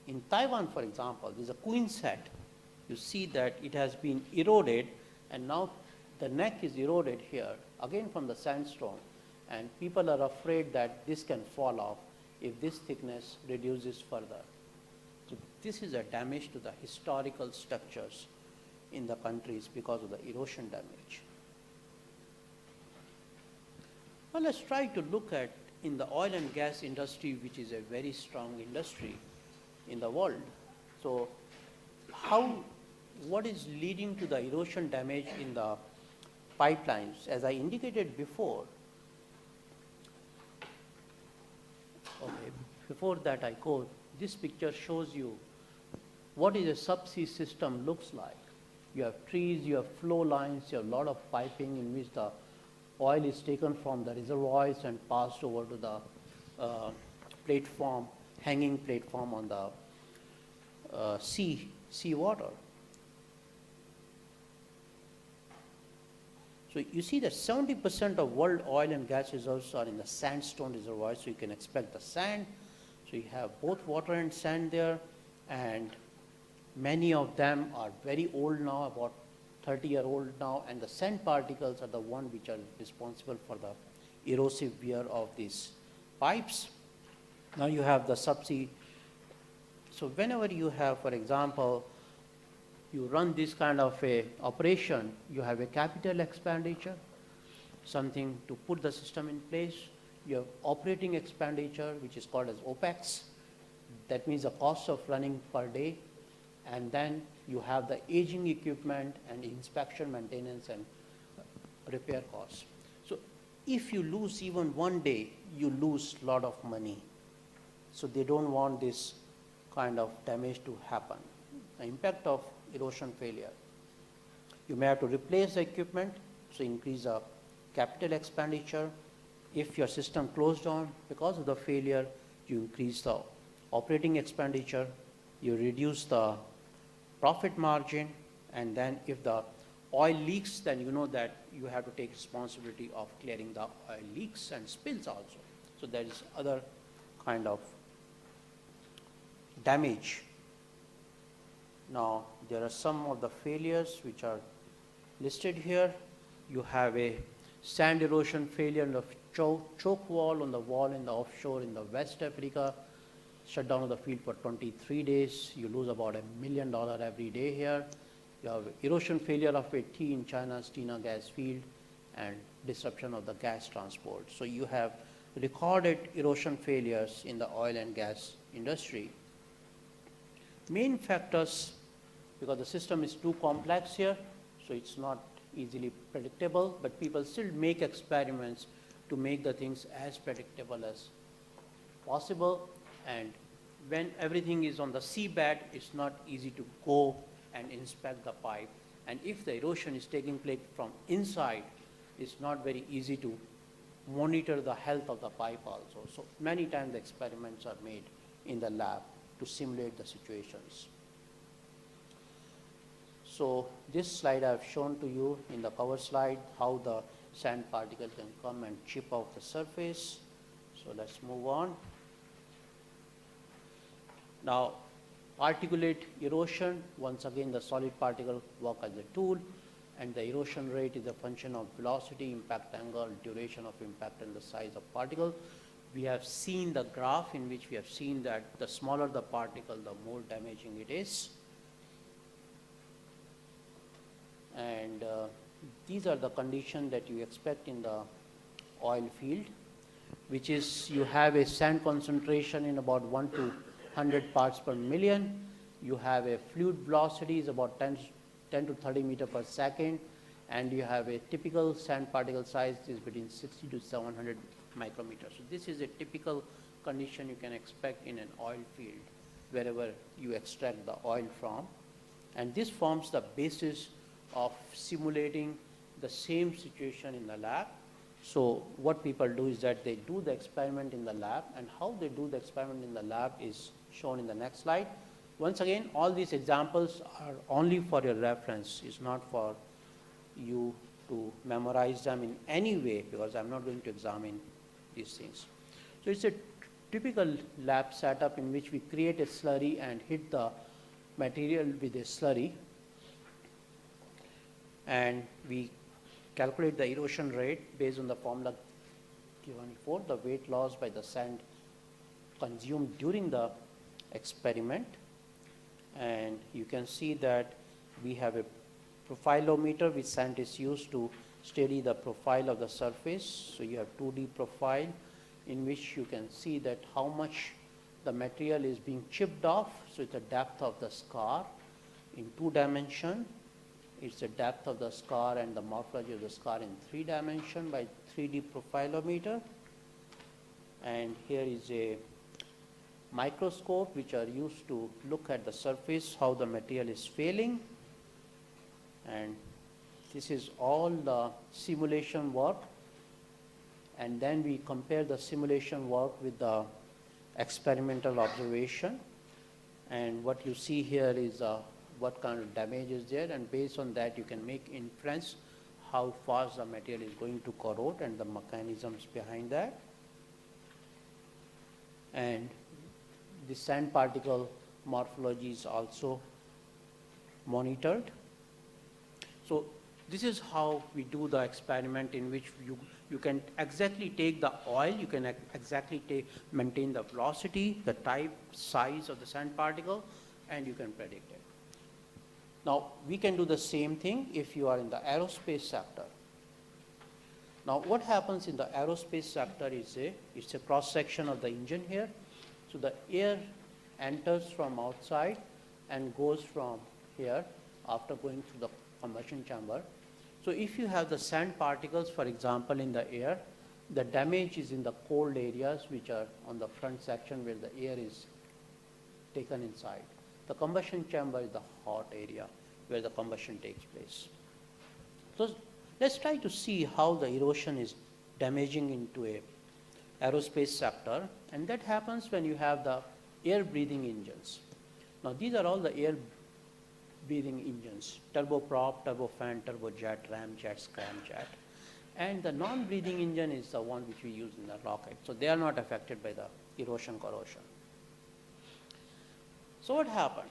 In Taiwan, for example, there is a quinset. You see that it has been eroded, and now the neck is eroded here, again from the sandstone, and people are afraid that this can fall off if this thickness reduces further. So this is a damage to the historical structures in the countries because of the erosion damage. Well, let's try to look at in the oil and gas industry, which is a very strong industry in the world. So what is leading to the erosion damage in the pipelines. As I indicated before, okay, before that I go, this picture shows you what is a subsea system looks like. You have trees, you have flow lines, you have a lot of piping in which the oil is taken from the reservoirs and passed over to the platform, hanging platform on the sea water. So you see that 70% of world oil and gas reserves are in the sandstone reservoirs, so you can expect the sand. So you have both water and sand there, and many of them are very old now, about 30-year-old now, and the sand particles are the one which are responsible for the erosive wear of these pipes. Now you have the subsea. So whenever you have, for example, you run this kind of a operation, you have a capital expenditure, something to put the system in place. You have operating expenditure, which is called as OPEX. That means the cost of running per day. And then you have the aging equipment and inspection, maintenance, and repair costs. So if you lose even one day, you lose a lot of money. So they don't want this kind of damage to happen. The impact of erosion failure. You may have to replace the equipment, so increase the capital expenditure. If your system closed down because of the failure, you increase the operating expenditure, you reduce the profit margin, and then if the oil leaks, then you know that you have to take responsibility of clearing the oil leaks and spills also. So there is other kind of damage. Now there are some of the failures which are listed here. You have a sand erosion failure in the choke wall on the wall in the offshore in the West Africa. Shut down of the field for 23 days. You lose about $1 million every day here. You have erosion failure of a T in China's Tina gas field and disruption of the gas transport. So you have recorded erosion failures in the oil and gas industry. Main factors, because the system is too complex here, so it's not easily predictable, but people still make experiments to make the things as predictable as possible. And when everything is on the seabed, it's not easy to go and inspect the pipe. And if the erosion is taking place from inside, it's not very easy to monitor the health of the pipe also. So many times the experiments are made in the lab to simulate the situations. So this slide I've shown to you in the cover slide, how the sand particle can come and chip off the surface. So let's move on. Now, particulate erosion, once again the solid particle work as a tool, and the erosion rate is a function of velocity, impact angle, duration of impact, and the size of particle. We have seen the graph in which we have seen that the smaller the particle, the more damaging it is. And these are the conditions that you expect in the oil field, which is you have a sand concentration in about 1 to 100 parts per million. You have a fluid velocity is about 10 to 30 meter per second, and you have a typical sand particle size is between 60 to 700 micrometers. So this is a typical condition you can expect in an oil field wherever you extract the oil from. And this forms the basis of simulating the same situation in the lab. So what people do is that they do the experiment in the lab, and how they do the experiment in the lab is shown in the next slide. Once again, all these examples are only for your reference. It's not for you to memorize them in any way, because I'm not going to examine these things. So it's a typical lab setup in which we create a slurry and hit the material with a slurry, and we calculate the erosion rate based on the formula given before, the weight loss by the sand consumed during the experiment. And you can see that we have a profilometer which scientists use to study the profile of the surface. So you have 2D profile in which you can see that how much the material is being chipped off. So it's the depth of the scar in 2 dimension. it's the depth of the scar and the morphology of the scar in 3 dimension by 3D profilometer. And here is a microscope which are used to look at the surface, how the material is failing. And this is all the simulation work. And then we compare the simulation work with the experimental observation. And what you see here is what kind of damage is there, and based on that you can make inference how fast the material is going to corrode and the mechanisms behind that. And the sand particle morphology is also monitored. So this is how we do the experiment, in which you can exactly take the oil, you can exactly maintain the velocity, the type, size of the sand particle, and you can predict it. Now, we can do the same thing if you are in the aerospace sector. Now, what happens in the aerospace sector is it's a cross section of the engine here. So the air enters from outside and goes from here after going through the combustion chamber. So if you have the sand particles, for example, in the air, the damage is in the cold areas which are on the front section where the air is taken inside. The combustion chamber is the hot area where the combustion takes place. So let's try to see how the erosion is damaging into a aerospace sector, and that happens when you have the air breathing engines. Now these are all the air breathing engines: turboprop, turbofan, turbojet, ramjet, scramjet. And the non-breathing engine is the one which we use in the rocket. So they are not affected by the erosion corrosion. So what happened?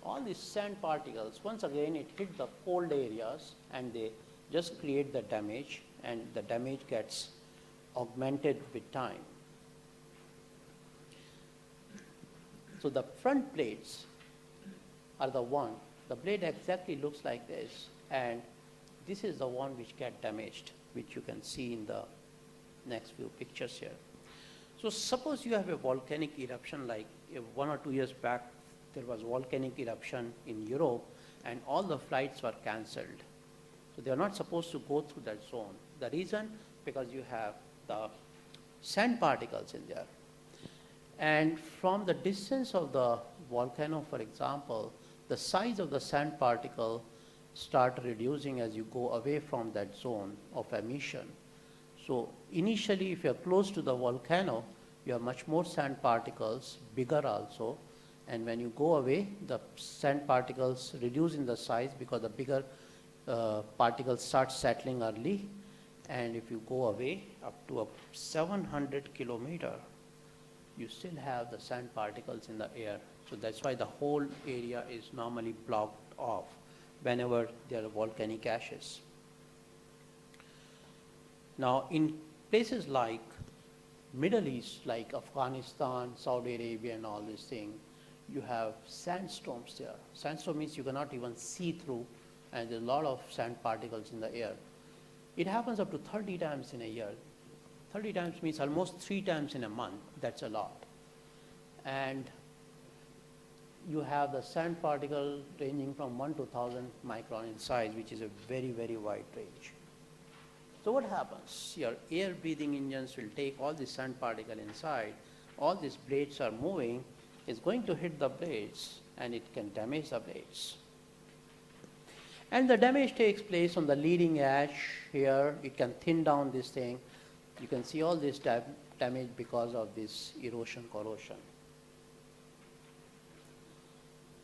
All these sand particles, once again, it hit the cold areas and they just create the damage, and the damage gets augmented with time. So the front plates are the blade exactly looks like this, and this is the one which get damaged, which you can see in the next few pictures here. So suppose you have a volcanic eruption, like 1 or 2 years back, there was volcanic eruption in Europe and all the flights were cancelled. So they are not supposed to go through that zone. The reason, because you have the sand particles in there. And from the distance of the volcano, for example, the size of the sand particle start reducing as you go away from that zone of emission. So initially, if you're close to the volcano, you have much more sand particles, bigger also. And when you go away, the sand particles reduce in the size because the bigger particles start settling early. And if you go away up to a 700 kilometer, you still have the sand particles in the air. So that's why the whole area is normally blocked off whenever there are volcanic ashes. Now, in places like Middle East, like Afghanistan, Saudi Arabia, and all these things, you have sandstorms there. Sandstorm means you cannot even see through, and there's a lot of sand particles in the air. It happens up to 30 times in a year. 30 times means almost 3 times in a month. That's a lot. And you have the sand particle ranging from 1 to 1,000 micron in size, which is a very, very wide range. So what happens? Your air breathing engines will take all the sand particle inside. All these blades are moving. It's going to hit the blades, and it can damage the blades. And the damage takes place on the leading edge here. It can thin down this thing. You can see all this damage because of this erosion corrosion.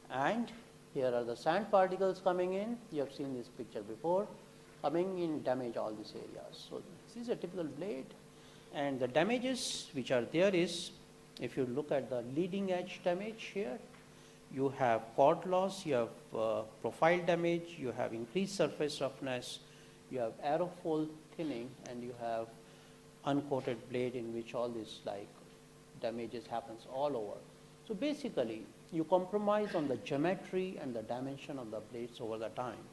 And here are the sand particles coming in. You have seen this picture before. Coming in, damage all these areas. So this is a typical blade. And the damages which are there is, if you look at the leading edge damage here, you have chord loss, you have profile damage, you have increased surface roughness, you have aerofoil thinning, and you have uncoated blade in which all this like damages happens all over. So basically, you compromise on the geometry and the dimension of the blades over the time.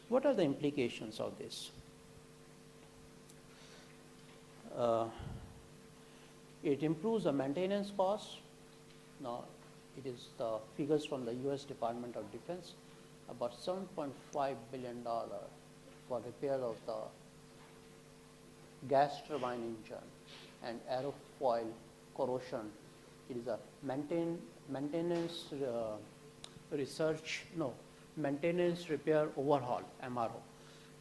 What are the implications of this? It improves the maintenance costs. Now, it is the figures from the US Department of Defense. about $7.5 billion for repair of the gas turbine engine and aerofoil corrosion. It is a maintenance maintenance repair overhaul, MRO.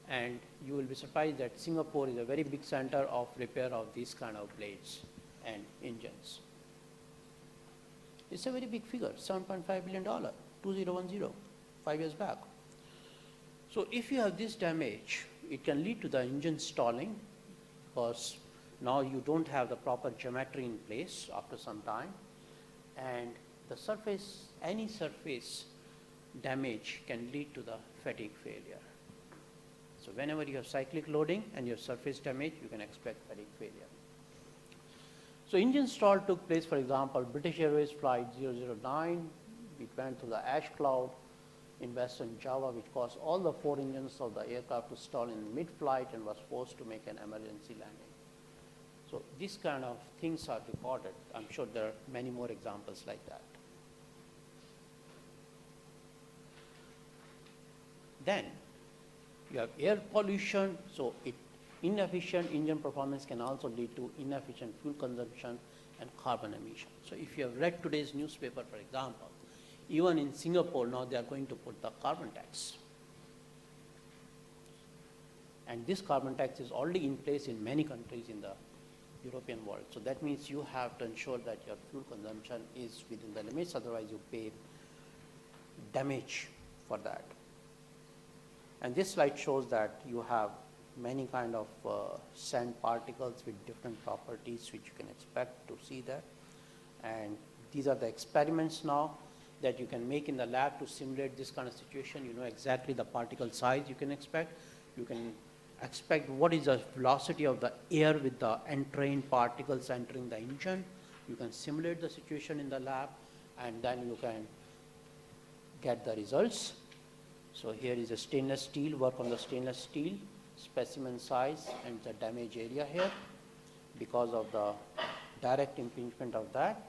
And you will be surprised that Singapore is a very big center of repair of these kind of blades and engines. It's a very big figure, $7.5 billion, 2010, 5 years back. So if you have this damage, it can lead to the engine stalling, because now you don't have the proper geometry in place after some time, and the surface, any surface damage can lead to the fatigue failure. So whenever you have cyclic loading and you have surface damage, you can expect fatigue failure. So engine stall took place, for example, British Airways flight 009, it went through the ash cloud in western Java, which caused all the 4 engines of the aircraft to stall in mid-flight and was forced to make an emergency landing. So these kind of things are recorded. I'm sure there are many more examples like that. Then you have air pollution, so inefficient engine performance can also lead to inefficient fuel consumption and carbon emission. So if you have read today's newspaper, for example, even in Singapore now they are going to put the carbon tax. And this carbon tax is already in place in many countries in the European world. So that means you have to ensure that your fuel consumption is within the limits, otherwise you pay damage for that. And this slide shows that you have many kind of sand particles with different properties which you can expect to see that. And these are the experiments now that you can make in the lab to simulate this kind of situation. You know exactly the particle size you can expect. You can expect what is the velocity of the air with the entrained particles entering the engine. You can simulate the situation in the lab, and then you can get the results. So here is a stainless steel, work on the stainless steel, specimen size and the damage area here because of the direct impingement of that.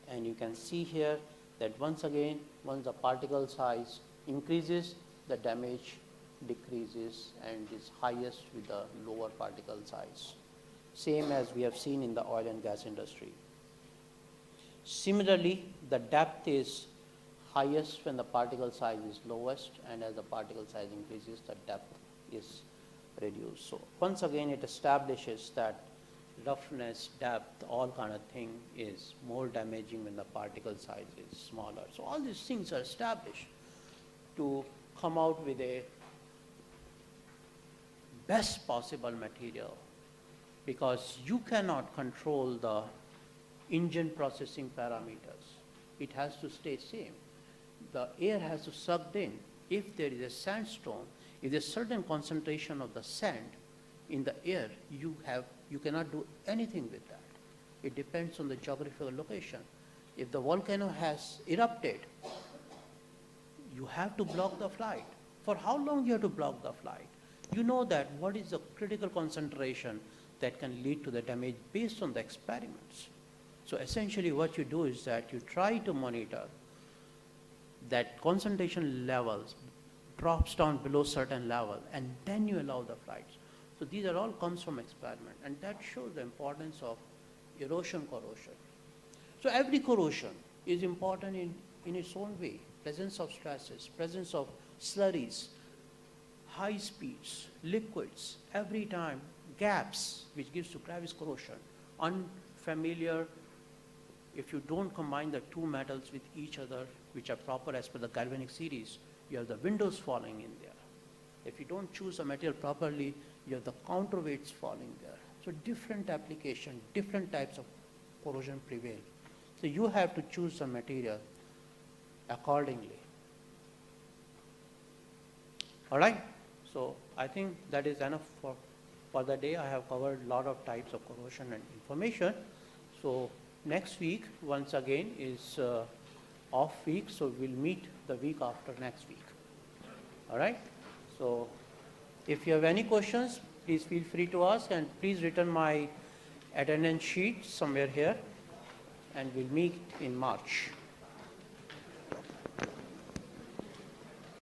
And you can see here that once again, once the particle size increases, the damage decreases and is highest with the lower particle size. Same as we have seen in the oil and gas industry. Similarly, the depth is highest when the particle size is lowest, and as the particle size increases, the depth is reduced. So once again, it establishes that roughness, depth, all kind of thing is more damaging when the particle size is smaller. So all these things are established to come out with a best possible material, because you cannot control the engine processing parameters. It has to stay same. The air has to suck in. If there is a sandstone, if there's a certain concentration of the sand in the air, you cannot do anything with that. It depends on the geographical location. If the volcano has erupted, you have to block the flight. For how long you have to block the flight? You know that what is the critical concentration that can lead to the damage based on the experiments. So essentially what you do is that you try to monitor that concentration levels drops down below certain level, and then you allow the flights. So these are all comes from experiment, and that shows the importance of erosion corrosion. So every corrosion is important in its own way. Presence of stresses, presence of slurries, high speeds, liquids, every time, gaps, which gives to crevice corrosion, unfamiliar. If you don't combine the two metals with each other, which are proper as per the galvanic series, you have the windows falling in there. If you don't choose a material properly, you have the counterweights falling there. So different application, different types of corrosion prevail. So you have to choose the material accordingly. All right? So I think that is enough for the day. I have covered a lot of types of corrosion and information. So next week, once again, is off week, so we'll meet the week after next week. All right? So if you have any questions, please feel free to ask, and please return my attendance sheet somewhere here, and we'll meet in March.